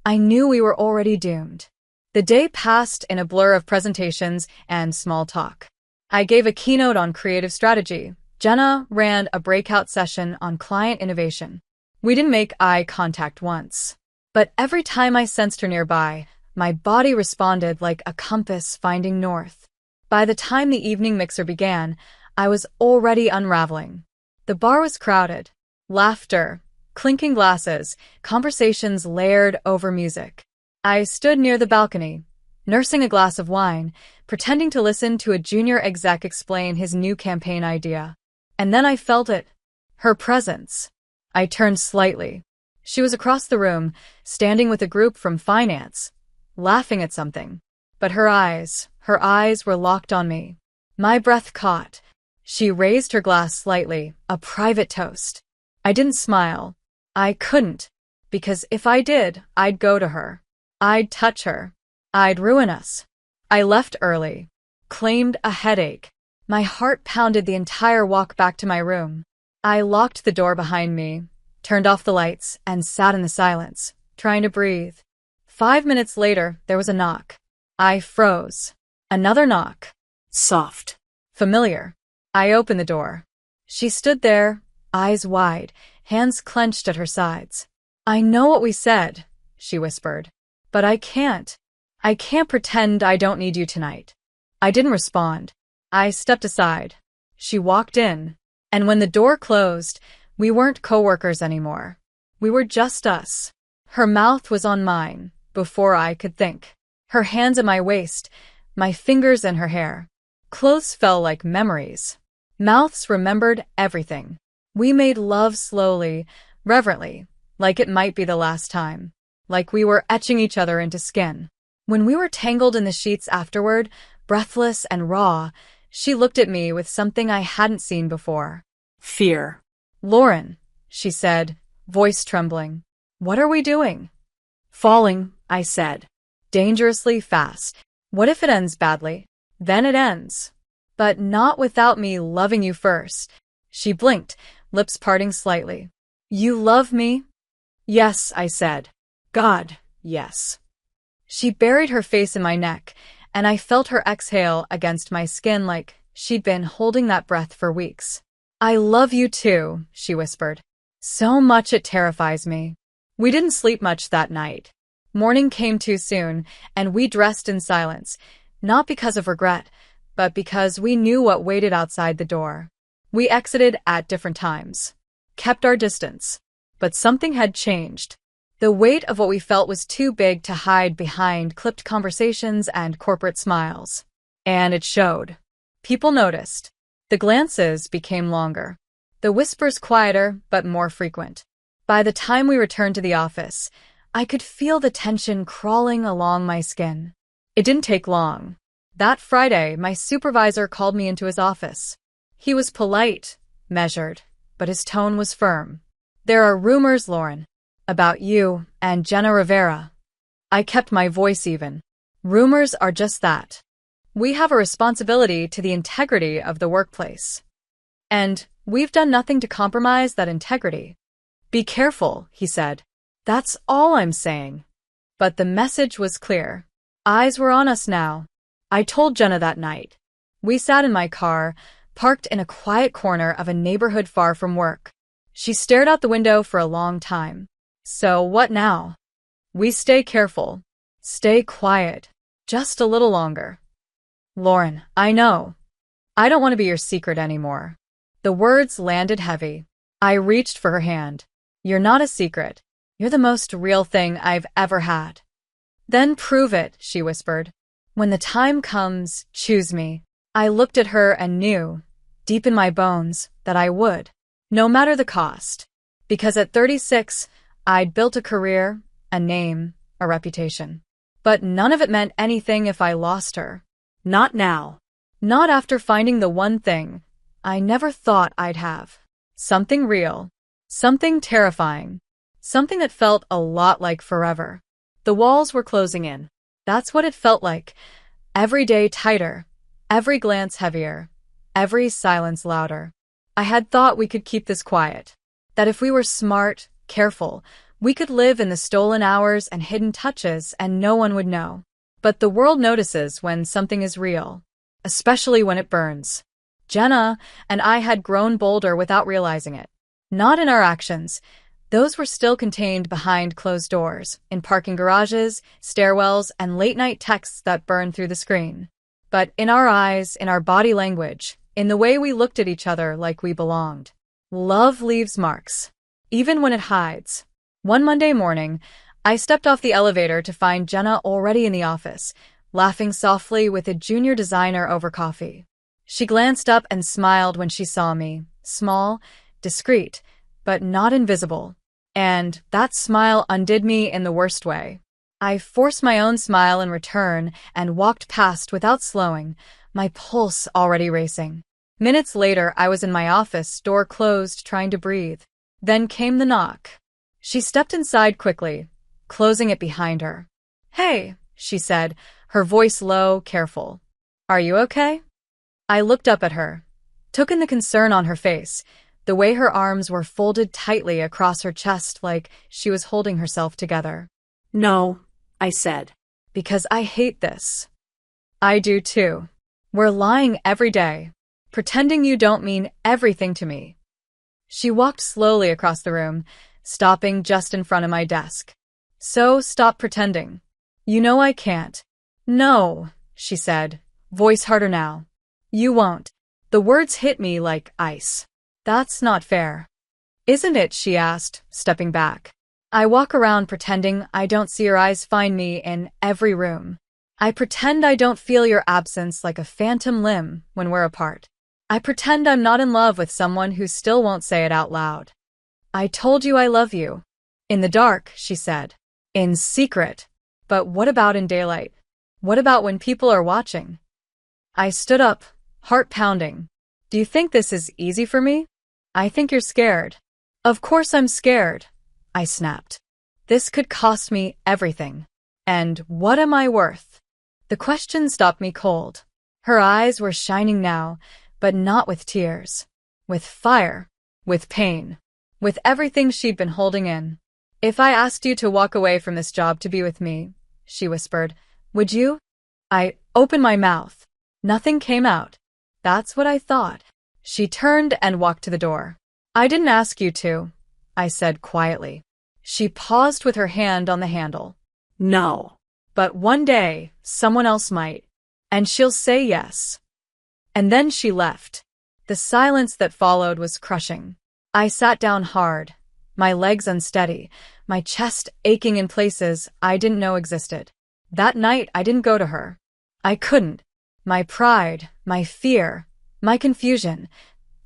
I knew we were already doomed. The day passed in a blur of presentations and small talk. I gave a keynote on creative strategy. Jenna ran a breakout session on client innovation. We didn't make eye contact once. But every time I sensed her nearby, my body responded like a compass finding north. By the time the evening mixer began, I was already unraveling. The bar was crowded. Laughter, clinking glasses, conversations layered over music. I stood near the balcony, nursing a glass of wine, pretending to listen to a junior exec explain his new campaign idea. And then I felt it. Her presence. I turned slightly. She was across the room, standing with a group from finance, laughing at something. But her eyes were locked on me. My breath caught. She raised her glass slightly, a private toast. I didn't smile. I couldn't, because if I did, I'd go to her. I'd touch her. I'd ruin us. I left early. Claimed a headache. My heart pounded the entire walk back to my room. I locked the door behind me, turned off the lights, and sat in the silence, trying to breathe. 5 minutes later, there was a knock. I froze. Another knock. Soft. Familiar. I opened the door. She stood there, eyes wide, hands clenched at her sides. I know what we said, she whispered. But I can't. I can't pretend I don't need you tonight. I didn't respond. I stepped aside. She walked in. And when the door closed, we weren't coworkers anymore. We were just us. Her mouth was on mine, before I could think. Her hands at my waist, my fingers in her hair. Clothes fell like memories. Mouths remembered everything. We made love slowly, reverently, like it might be the last time. Like we were etching each other into skin. When we were tangled in the sheets afterward, breathless and raw, she looked at me with something I hadn't seen before. Fear. Lauren, she said, voice trembling. What are we doing? Falling, I said. Dangerously fast. What if it ends badly? Then it ends. But not without me loving you first. She blinked, lips parting slightly. You love me? Yes, I said. God, yes. She buried her face in my neck, and I felt her exhale against my skin like she'd been holding that breath for weeks. I love you too, she whispered. So much it terrifies me. We didn't sleep much that night. Morning came too soon, and we dressed in silence, not because of regret, but because we knew what waited outside the door. We exited at different times, kept our distance, but something had changed. The weight of what we felt was too big to hide behind clipped conversations and corporate smiles. And it showed. People noticed. The glances became longer. The whispers quieter, but more frequent. By the time we returned to the office, I could feel the tension crawling along my skin. It didn't take long. That Friday, my supervisor called me into his office. He was polite, measured, but his tone was firm. "There are rumors, Lauren, about you and Jenna Rivera." I kept my voice even. "Rumors are just that. We have a responsibility to the integrity of the workplace. And we've done nothing to compromise that integrity." "Be careful," he said. "That's all I'm saying." But the message was clear. Eyes were on us now. I told Jenna that night. We sat in my car, parked in a quiet corner of a neighborhood far from work. She stared out the window for a long time. "So what now?" "We stay careful. Stay quiet. Just a little longer." "Lauren, I know. I don't want to be your secret anymore." The words landed heavy. I reached for her hand. "You're not a secret. You're the most real thing I've ever had." "Then prove it," she whispered. "When the time comes, choose me." I looked at her and knew, deep in my bones, that I would. No matter the cost. Because at 36, I'd built a career, a name, a reputation. But none of it meant anything if I lost her. Not now. Not after finding the one thing I never thought I'd have. Something real. Something terrifying. Something that felt a lot like forever. The walls were closing in. That's what it felt like. Every day tighter. Every glance heavier. Every silence louder. I had thought we could keep this quiet. That if we were smart, careful, we could live in the stolen hours and hidden touches and no one would know. But the world notices when something is real. Especially when it burns. Jenna and I had grown bolder without realizing it. Not in our actions. Those were still contained behind closed doors, in parking garages, stairwells, and late-night texts that burned through the screen. But in our eyes, in our body language, in the way we looked at each other like we belonged. Love leaves marks, even when it hides. One Monday morning, I stepped off the elevator to find Jenna already in the office, laughing softly with a junior designer over coffee. She glanced up and smiled when she saw me, small, discreet, but not invisible. And that smile undid me in the worst way. I forced my own smile in return and walked past without slowing, my pulse already racing. Minutes later, I was in my office, door closed, trying to breathe. Then came the knock. She stepped inside quickly, closing it behind her. "Hey," she said, her voice low, careful. "Are you okay?" I looked up at her, took in the concern on her face, the way her arms were folded tightly across her chest like she was holding herself together. "No," I said. "Because I hate this." "I do too. We're lying every day, pretending you don't mean everything to me." She walked slowly across the room, stopping just in front of my desk. "So stop pretending. You know I can't." "No," she said, voice harder now. "You won't." The words hit me like ice. "That's not fair." "Isn't it?" she asked, stepping back. I walk around pretending I don't see your eyes find me in every room. I pretend I don't feel your absence like a phantom limb when we're apart. I pretend I'm not in love with someone who still won't say it out loud. "I told you I love you." "In the dark," she said. "In secret." "But what about in daylight? What about when people are watching?" I stood up, heart pounding. "Do you think this is easy for me? I think you're scared." "Of course I'm scared," I snapped. "This could cost me everything. And what am I worth?" The question stopped me cold. Her eyes were shining now, but not with tears. With fire. With pain. With everything she'd been holding in. "If I asked you to walk away from this job to be with me," she whispered, "would you?" I opened my mouth. Nothing came out. "That's what I thought." She turned and walked to the door. "I didn't ask you to," I said quietly. She paused with her hand on the handle. "No." "But one day, someone else might. And she'll say yes." And then she left. The silence that followed was crushing. I sat down hard, my legs unsteady, my chest aching in places I didn't know existed. That night, I didn't go to her. I couldn't. My pride, my fear, my confusion,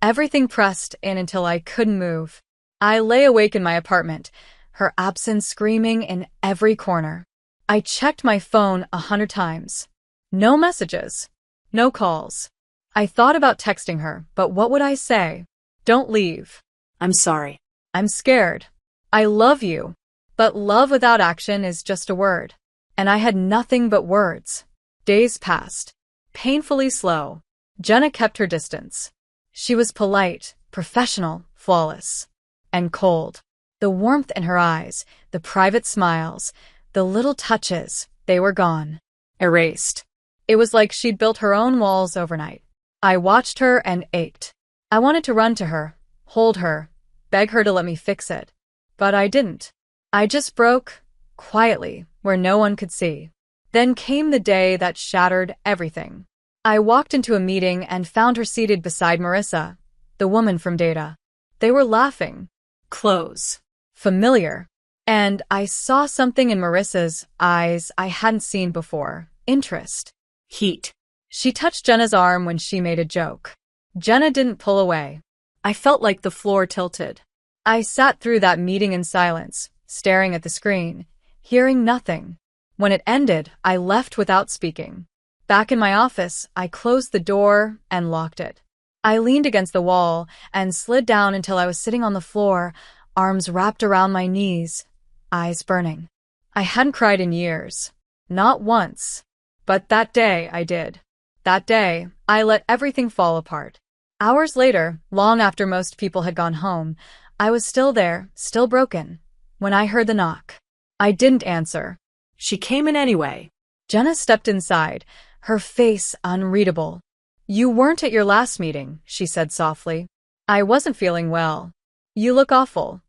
everything pressed in until I couldn't move. I lay awake in my apartment, her absence screaming in every corner. I checked my phone 100 times. No messages. No calls. I thought about texting her, but what would I say? Don't leave. I'm sorry. I'm scared. I love you. But love without action is just a word. And I had nothing but words. Days passed. Painfully slow. Jenna kept her distance. She was polite, professional, flawless. And cold. The warmth in her eyes, the private smiles, the little touches, they were gone. Erased. It was like she'd built her own walls overnight. I watched her and ached. I wanted to run to her, hold her, beg her to let me fix it. But I didn't. I just broke, quietly, where no one could see. Then came the day that shattered everything. I walked into a meeting and found her seated beside Marissa, the woman from Data. They were laughing. Close. Familiar. And I saw something in Marissa's eyes I hadn't seen before. Interest. Heat. She touched Jenna's arm when she made a joke. Jenna didn't pull away. I felt like the floor tilted. I sat through that meeting in silence, staring at the screen, hearing nothing. When it ended, I left without speaking. Back in my office, I closed the door and locked it. I leaned against the wall and slid down until I was sitting on the floor, arms wrapped around my knees, eyes burning. I hadn't cried in years. Not once. But that day, I did. That day, I let everything fall apart. Hours later, long after most people had gone home, I was still there, still broken, when I heard the knock. I didn't answer. She came in anyway. Jenna stepped inside, her face unreadable. You weren't at your last meeting, she said softly. I wasn't feeling well. You look awful.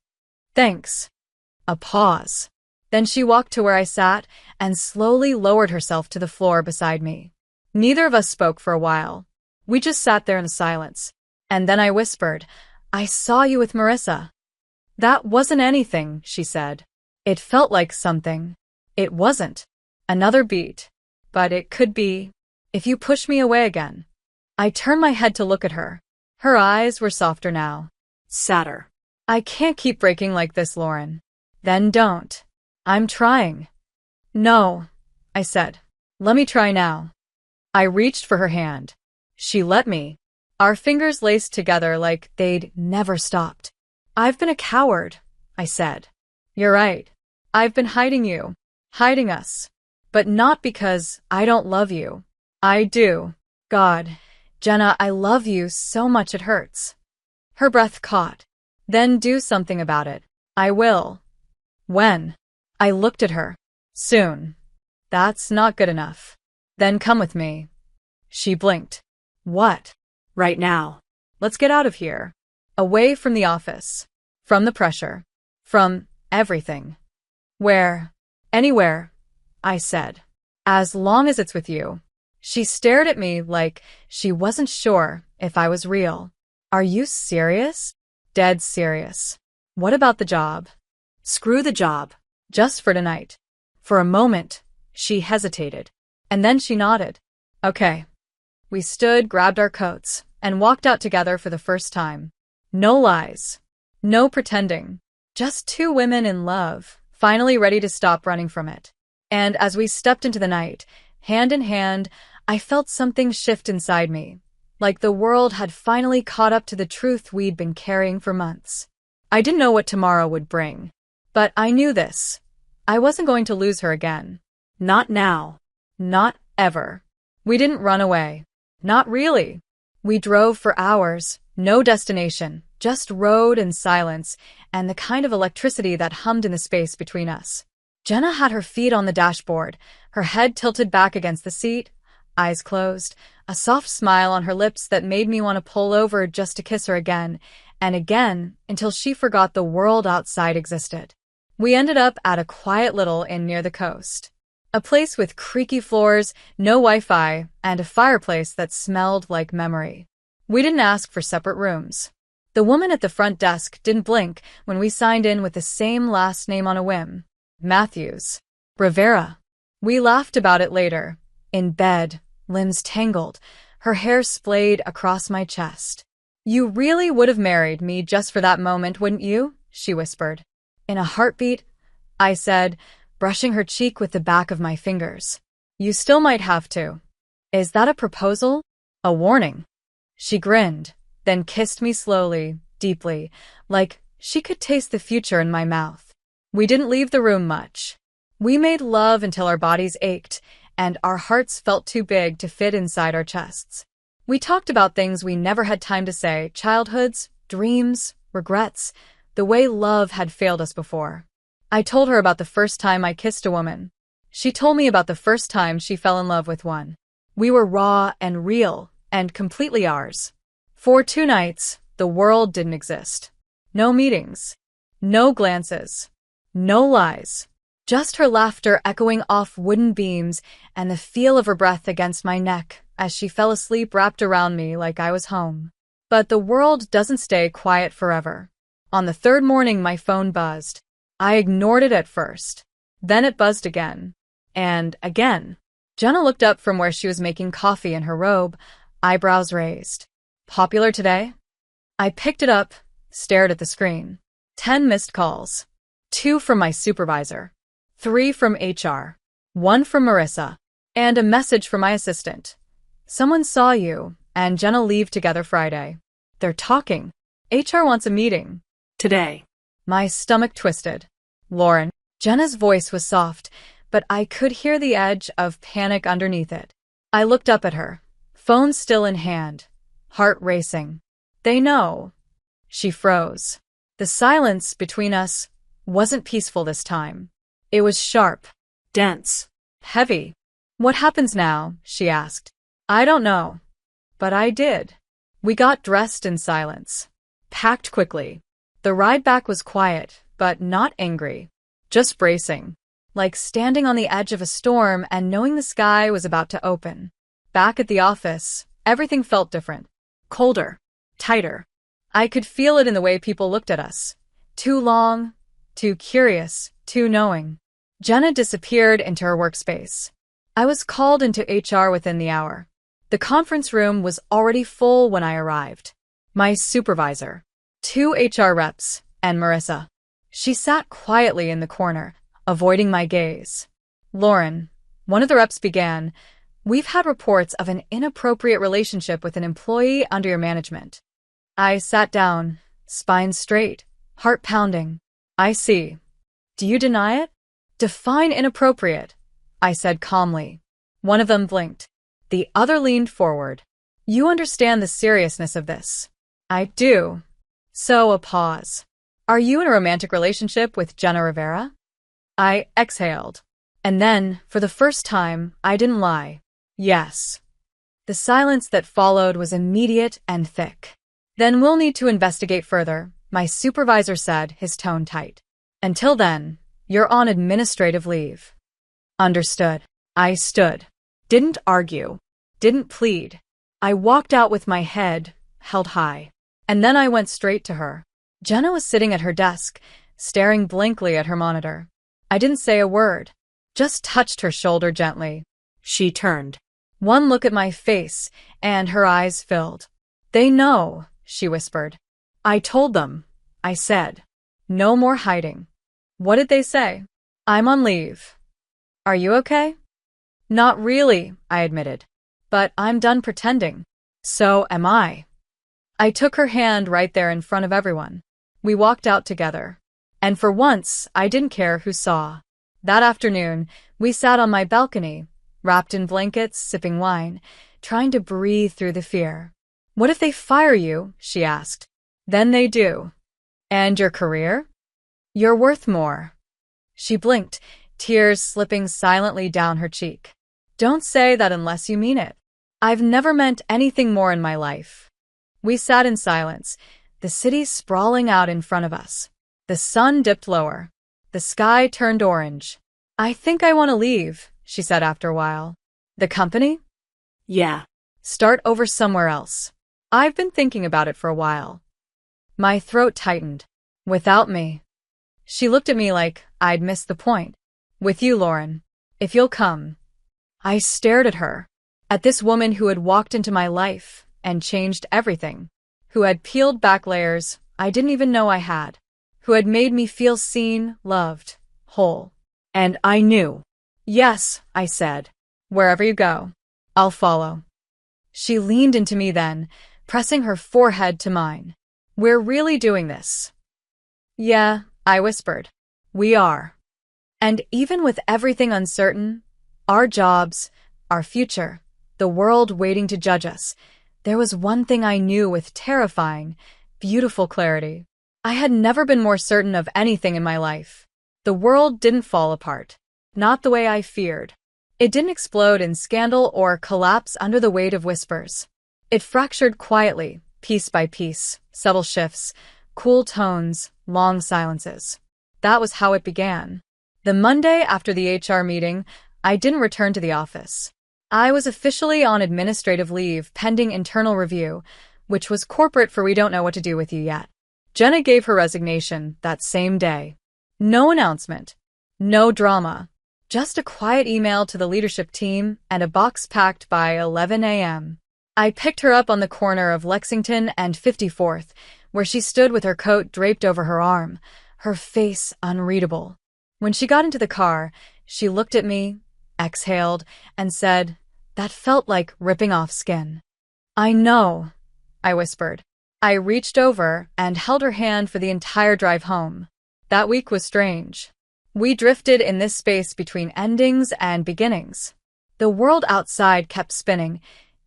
Thanks. A pause. Then she walked to where I sat and slowly lowered herself to the floor beside me. Neither of us spoke for a while. We just sat there in silence. And then I whispered, I saw you with Marissa. That wasn't anything, she said. It felt like something. It wasn't. Another beat. But it could be. If you push me away again. I turned my head to look at her. Her eyes were softer now. Sadder. I can't keep breaking like this, Lauren. Then don't. I'm trying. No, I said. Let me try now. I reached for her hand. She let me. Our fingers laced together like they'd never stopped. I've been a coward, I said. You're right. I've been hiding you. Hiding us. But not because I don't love you. I do. God. Jenna, I love you so much it hurts. Her breath caught. Then do something about it. I will. When? I looked at her. Soon. That's not good enough. Then come with me. She blinked. What? Right now. Let's get out of here. Away from the office. From the pressure. From everything. Where? Anywhere, I said. As long as it's with you. She stared at me like she wasn't sure if I was real. Are you serious? Dead serious. What about the job? Screw the job. Just for tonight. For a moment, she hesitated. And then she nodded. Okay. We stood, grabbed our coats, and walked out together for the first time. No lies. No pretending. Just two women in love, finally ready to stop running from it. And as we stepped into the night, hand in hand, I felt something shift inside me, like the world had finally caught up to the truth we'd been carrying for months. I didn't know what tomorrow would bring, but I knew this. I wasn't going to lose her again. Not now. Not ever. We didn't run away. Not really. We drove for hours, no destination, just road and silence, and the kind of electricity that hummed in the space between us. Jenna had her feet on the dashboard, her head tilted back against the seat, eyes closed, a soft smile on her lips that made me want to pull over just to kiss her again, and again, until she forgot the world outside existed. We ended up at a quiet little inn near the coast. A place with creaky floors, no Wi-Fi, and a fireplace that smelled like memory. We didn't ask for separate rooms. The woman at the front desk didn't blink when we signed in with the same last name on a whim. Matthews. Rivera. We laughed about it later. In bed, limbs tangled, her hair splayed across my chest. "You really would have married me just for that moment, wouldn't you?" she whispered. "In a heartbeat," I said, brushing her cheek with the back of my fingers. "You still might have to." "Is that a proposal? A warning?" She grinned, then kissed me slowly, deeply, like she could taste the future in my mouth. We didn't leave the room much. We made love until our bodies ached, and our hearts felt too big to fit inside our chests. We talked about things we never had time to say, childhoods, dreams, regrets, the way love had failed us before. I told her about the first time I kissed a woman. She told me about the first time she fell in love with one. We were raw and real, and completely ours. For 2 nights, the world didn't exist. No meetings. No glances. No lies. Just her laughter echoing off wooden beams and the feel of her breath against my neck as she fell asleep wrapped around me like I was home. But the world doesn't stay quiet forever. On the 3rd morning, my phone buzzed. I ignored it at first. Then it buzzed again. And again. Jenna looked up from where she was making coffee in her robe, eyebrows raised. "Popular today?" I picked it up, stared at the screen. 10 missed calls. 2 from my supervisor. 3 from HR. 1 from Marissa. And a message from my assistant. "Someone saw you and Jenna leave together Friday. They're talking. HR wants a meeting." Today. My stomach twisted. "Lauren." Jenna's voice was soft, but I could hear the edge of panic underneath it. I looked up at her, phone still in hand, heart racing. "They know." She froze. The silence between us wasn't peaceful this time. It was sharp, Dense. heavy. "What happens now?" she asked. "I don't know." But I did. We got dressed in silence. Packed quickly. The ride back was quiet, but not angry. Just bracing. Like standing on the edge of a storm and knowing the sky was about to open. Back at the office, everything felt different. Colder. Tighter. I could feel it in the way people looked at us. Too long. Too curious. Too knowing. Jenna disappeared into her workspace. I was called into HR within the hour. The conference room was already full when I arrived. My supervisor, 2 HR reps, and Marissa. She sat quietly in the corner, avoiding my gaze. "Lauren," one of the reps began, "we've had reports of an inappropriate relationship with an employee under your management." I sat down, spine straight, heart pounding. "I see. Do you deny it?" "Define inappropriate," I said calmly. One of them blinked. The other leaned forward. "You understand the seriousness of this." "I do." So a pause. "Are you in a romantic relationship with Jenna Rivera?" I exhaled. And then, for the first time, I didn't lie. "Yes." The silence that followed was immediate and thick. "Then we'll need to investigate further," my supervisor said, his tone tight. "Until then, you're on administrative leave." "Understood." I stood. Didn't argue. Didn't plead. I walked out with my head held high. And then I went straight to her. Jenna was sitting at her desk, staring blankly at her monitor. I didn't say a word. Just touched her shoulder gently. She turned. One look at my face, and her eyes filled. "They know," she whispered. "I told them," I said. "No more hiding." "What did they say?" "I'm on leave." "Are you okay?" "Not really," I admitted. "But I'm done pretending." "So am I." I took her hand right there in front of everyone. We walked out together. And for once, I didn't care who saw. That afternoon, we sat on my balcony, wrapped in blankets, sipping wine, trying to breathe through the fear. "What if they fire you?" she asked. "Then they do." "And your career?" "You're worth more." She blinked, tears slipping silently down her cheek. "Don't say that unless you mean it." "I've never meant anything more in my life." We sat in silence, the city sprawling out in front of us. The sun dipped lower. The sky turned orange. "I think I want to leave," she said after a while. The company? Yeah. Start over somewhere else. I've been thinking about it for a while. My throat tightened. Without me. She looked at me like I'd missed the point. With you, Lauren. If you'll come. I stared at her. At this woman who had walked into my life and changed everything. Who had peeled back layers I didn't even know I had. Who had made me feel seen, loved, whole. And I knew. Yes, I said. Wherever you go, I'll follow. She leaned into me then, pressing her forehead to mine. We're really doing this. Yeah, I whispered. We are. And even with everything uncertain, our jobs, our future, the world waiting to judge us, there was one thing I knew with terrifying, beautiful clarity. I had never been more certain of anything in my life. The world didn't fall apart. Not the way I feared. It didn't explode in scandal or collapse under the weight of whispers. It fractured quietly, piece by piece, subtle shifts, cool tones, long silences. That was how it began. The Monday after the HR meeting, I didn't return to the office. I was officially on administrative leave pending internal review, which was corporate for we don't know what to do with you yet. Jenna gave her resignation that same day. No announcement. No drama. Just a quiet email to the leadership team and a box packed by 11 a.m. I picked her up on the corner of Lexington and 54th, where she stood with her coat draped over her arm, her face unreadable. When she got into the car, she looked at me, exhaled, and said, "That felt like ripping off skin." "I know," I whispered. I reached over and held her hand for the entire drive home. That week was strange. We drifted in this space between endings and beginnings. The world outside kept spinning.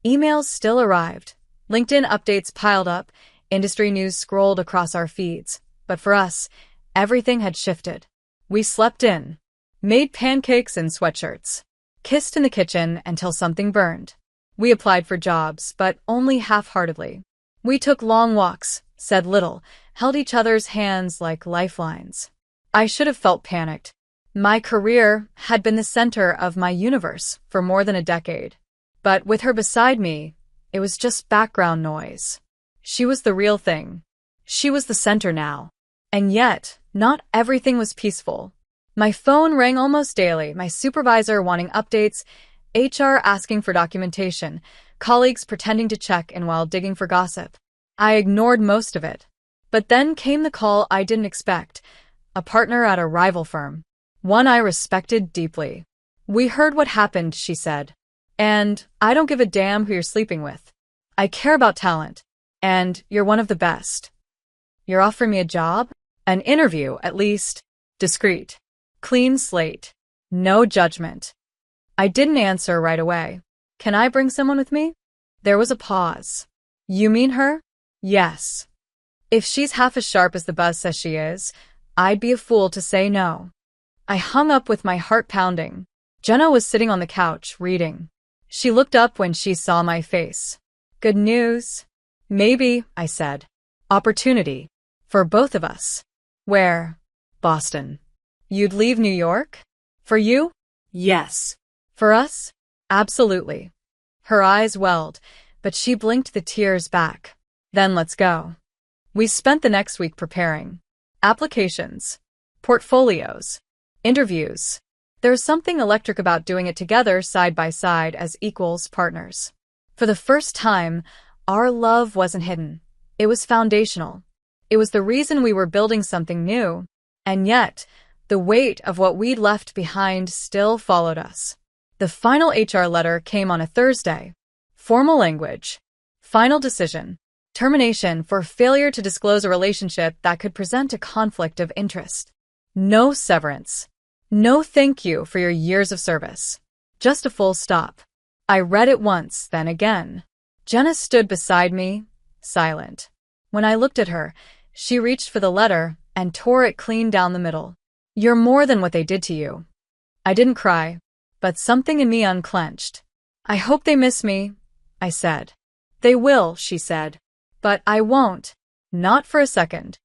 Emails still arrived. LinkedIn updates piled up. Industry news scrolled across our feeds. But for us, everything had shifted. We slept in, made pancakes in sweatshirts, kissed in the kitchen until something burned. We applied for jobs, but only half-heartedly. We took long walks, said little, held each other's hands like lifelines. I should have felt panicked. My career had been the center of my universe for more than a decade. But with her beside me, it was just background noise. She was the real thing. She was the center now. And yet, not everything was peaceful. My phone rang almost daily, my supervisor wanting updates, HR asking for documentation, colleagues pretending to check in while digging for gossip. I ignored most of it. But then came the call I didn't expect. A partner at a rival firm. One I respected deeply. "We heard what happened," she said. "And I don't give a damn who you're sleeping with. I care about talent. And you're one of the best. You're offering me a job? An interview, at least. Discreet. Clean slate. No judgment." I didn't answer right away. "Can I bring someone with me?" There was a pause. "You mean her?" "Yes. If she's half as sharp as the buzz says she is, I'd be a fool to say no." I hung up with my heart pounding. Jenna was sitting on the couch, reading. She looked up when she saw my face. "Good news?" "Maybe," I said. "Opportunity. For both of us." "Where?" "Boston." "You'd leave New York?" "For you?" Yes. "For us?" "Absolutely." Her eyes welled, but she blinked the tears back. "Then let's go." We spent the next week preparing. Applications. Portfolios. Interviews. There's something electric about doing it together side by side as equals partners. For the first time, our love wasn't hidden. It was foundational. It was the reason we were building something new. And yet, the weight of what we'd left behind still followed us. The final HR letter came on a Thursday. Formal language. Final decision. Termination for failure to disclose a relationship that could present a conflict of interest. No severance. No thank you for your years of service. Just a full stop. I read it once, then again. Jenna stood beside me, silent. When I looked at her, she reached for the letter and tore it clean down the middle. "You're more than what they did to you." I didn't cry, but something in me unclenched. "I hope they miss me," I said. "They will," she said. "But I won't. Not for a second."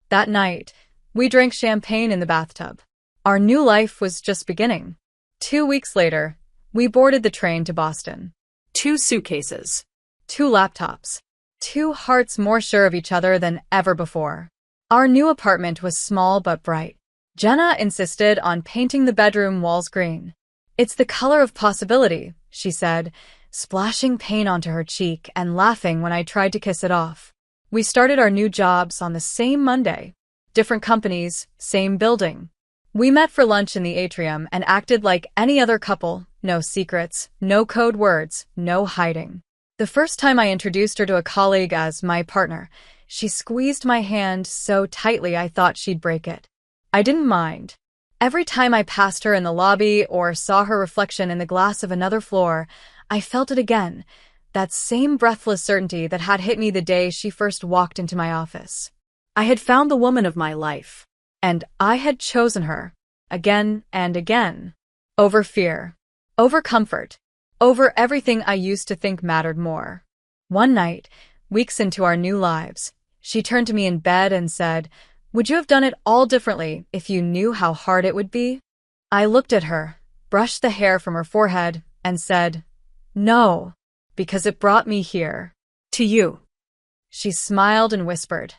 That night, we drank champagne in the bathtub. Our new life was just beginning. 2 weeks later, we boarded the train to Boston. 2 suitcases. 2 laptops. 2 hearts more sure of each other than ever before. Our new apartment was small but bright. Jenna insisted on painting the bedroom walls green. "It's the color of possibility," she said, splashing paint onto her cheek and laughing when I tried to kiss it off. We started our new jobs on the same Monday. Different companies, same building. We met for lunch in the atrium and acted like any other couple. No secrets, no code words, no hiding. The first time I introduced her to a colleague as my partner, she squeezed my hand so tightly I thought she'd break it. I didn't mind. Every time I passed her in the lobby or saw her reflection in the glass of another floor, I felt it again, that same breathless certainty that had hit me the day she first walked into my office. I had found the woman of my life. And I had chosen her, again and again, over fear, over comfort, over everything I used to think mattered more. One night, weeks into our new lives, she turned to me in bed and said, "Would you have done it all differently if you knew how hard it would be?" I looked at her, brushed the hair from her forehead, and said, "No, because it brought me here." To you. She smiled and whispered,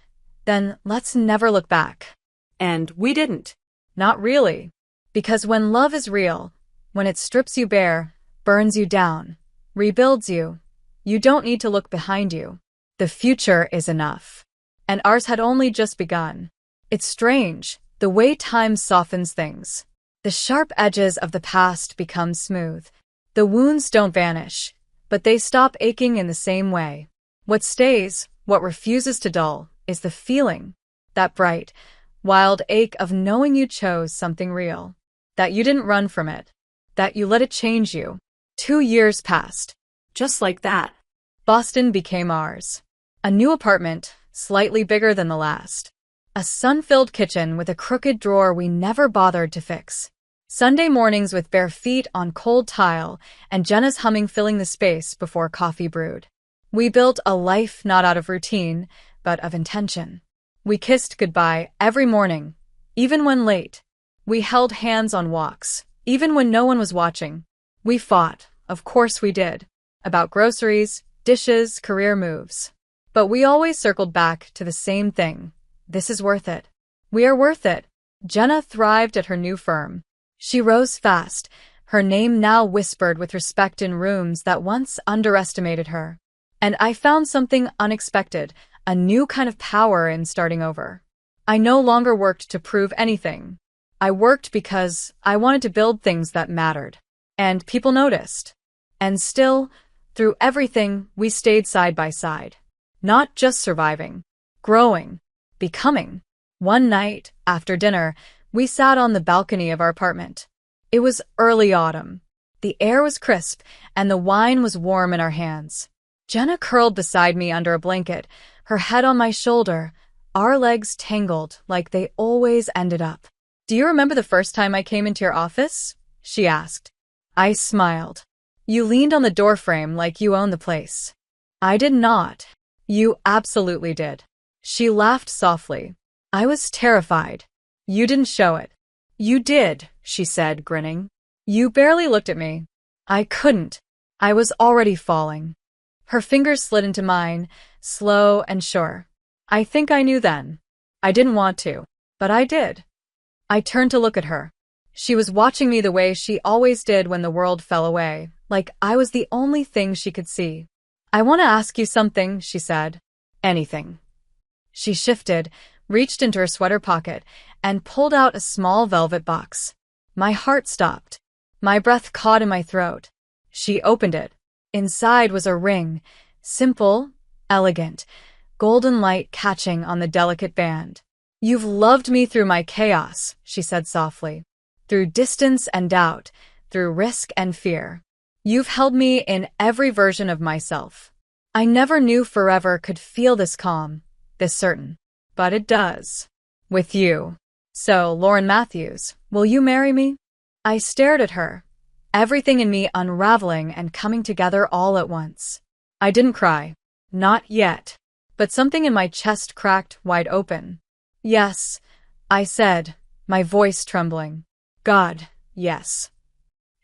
"Then let's never look back." And we didn't. Not really. Because when love is real, when it strips you bare, burns you down, rebuilds you, you don't need to look behind you. The future is enough. And ours had only just begun. It's strange, the way time softens things. The sharp edges of the past become smooth. The wounds don't vanish, but they stop aching in the same way. What stays, what refuses to dull, is the feeling, that bright, wild ache of knowing you chose something real, that you didn't run from it, that you let it change you. 2 years passed. Just like that. Boston became ours. A new apartment, slightly bigger than the last. A sun-filled kitchen with a crooked drawer we never bothered to fix. Sunday mornings with bare feet on cold tile and Jenna's humming filling the space before coffee brewed. We built a life not out of routine, but of intention. We kissed goodbye every morning, even when late. We held hands on walks, even when no one was watching. We fought, of course we did, about groceries, dishes, career moves. But we always circled back to the same thing. This is worth it. We are worth it. Jenna thrived at her new firm. She rose fast, her name now whispered with respect in rooms that once underestimated her. And I found something unexpected, a new kind of power in starting over. I no longer worked to prove anything. I worked because I wanted to build things that mattered. And people noticed. And still, through everything, we stayed side by side. Not just surviving, growing, becoming. One night, after dinner, we sat on the balcony of our apartment. It was early autumn. The air was crisp, and the wine was warm in our hands. Jenna curled beside me under a blanket, her head on my shoulder, our legs tangled like they always ended up. "Do you remember the first time I came into your office?" she asked. I smiled. "You leaned on the doorframe like you owned the place." "I did not." "You absolutely did." She laughed softly. I was terrified. "You didn't show it." "You did," she said, grinning. "You barely looked at me." I couldn't. I was already falling. Her fingers slid into mine, slow and sure. I think I knew then. I didn't want to, but I did. I turned to look at her. She was watching me the way she always did when the world fell away, like I was the only thing she could see. "I want to ask you something," she said. "Anything." She shifted, reached into her sweater pocket, and pulled out a small velvet box. My heart stopped. My breath caught in my throat. She opened it. Inside was a ring, simple, elegant, golden light catching on the delicate band. "You've loved me through my chaos," she said softly. "Through distance and doubt, through risk and fear. You've held me in every version of myself. I never knew forever could feel this calm, this certain. But it does. With you. So, Lauren Matthews, will you marry me?" I stared at her, everything in me unraveling and coming together all at once. I didn't cry. Not yet. But something in my chest cracked wide open. "Yes," I said, my voice trembling. "God, yes."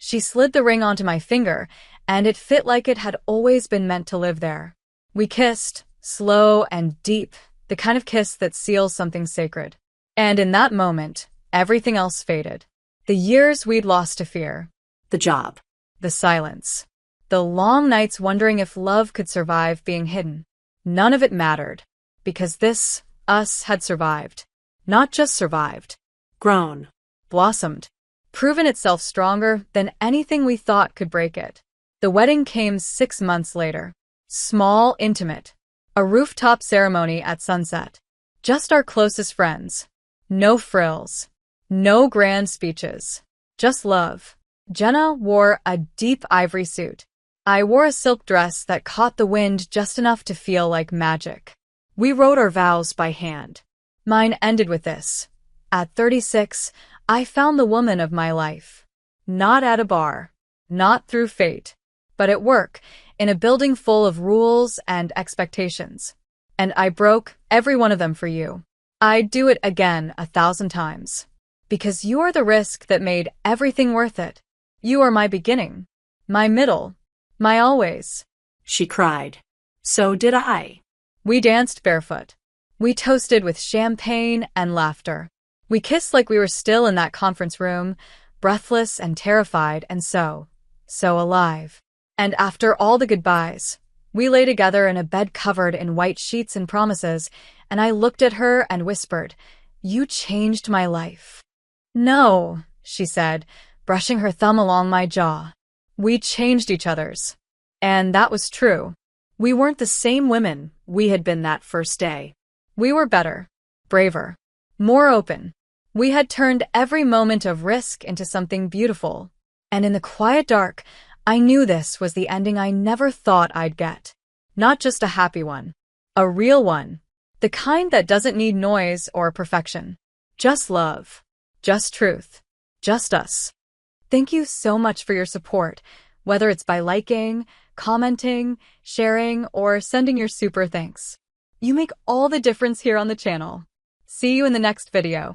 She slid the ring onto my finger, and it fit like it had always been meant to live there. We kissed, slow and deep, the kind of kiss that seals something sacred. And in that moment, everything else faded. The years we'd lost to fear. The job. The silence. The long nights wondering if love could survive being hidden. None of it mattered. Because this, us, had survived. Not just survived. Grown. Blossomed. Proven itself stronger than anything we thought could break it. The wedding came 6 months later. Small, intimate. A rooftop ceremony at sunset. Just our closest friends. No frills. No grand speeches. Just love. Jenna wore a deep ivory suit. I wore a silk dress that caught the wind just enough to feel like magic. We wrote our vows by hand. Mine ended with this. At 36, I found the woman of my life. Not at a bar. Not through fate. But at work, in a building full of rules and expectations. And I broke every one of them for you. I'd do it again 1,000 times. Because you are the risk that made everything worth it. You are my beginning. My middle. My always. She cried. So did I. We danced barefoot. We toasted with champagne and laughter. We kissed like we were still in that conference room, breathless and terrified and so alive. And after all the goodbyes, we lay together in a bed covered in white sheets and promises, and I looked at her and whispered, "You changed my life." "No," she said, brushing her thumb along my jaw. "We changed each other's." And that was true. We weren't the same women we had been that first day. We were better, braver, more open. We had turned every moment of risk into something beautiful. And in the quiet dark, I knew this was the ending I never thought I'd get. Not just a happy one. A real one. The kind that doesn't need noise or perfection. Just love. Just truth. Just us. Thank you so much for your support, whether it's by liking, commenting, sharing, or sending your super thanks. You make all the difference here on the channel. See you in the next video.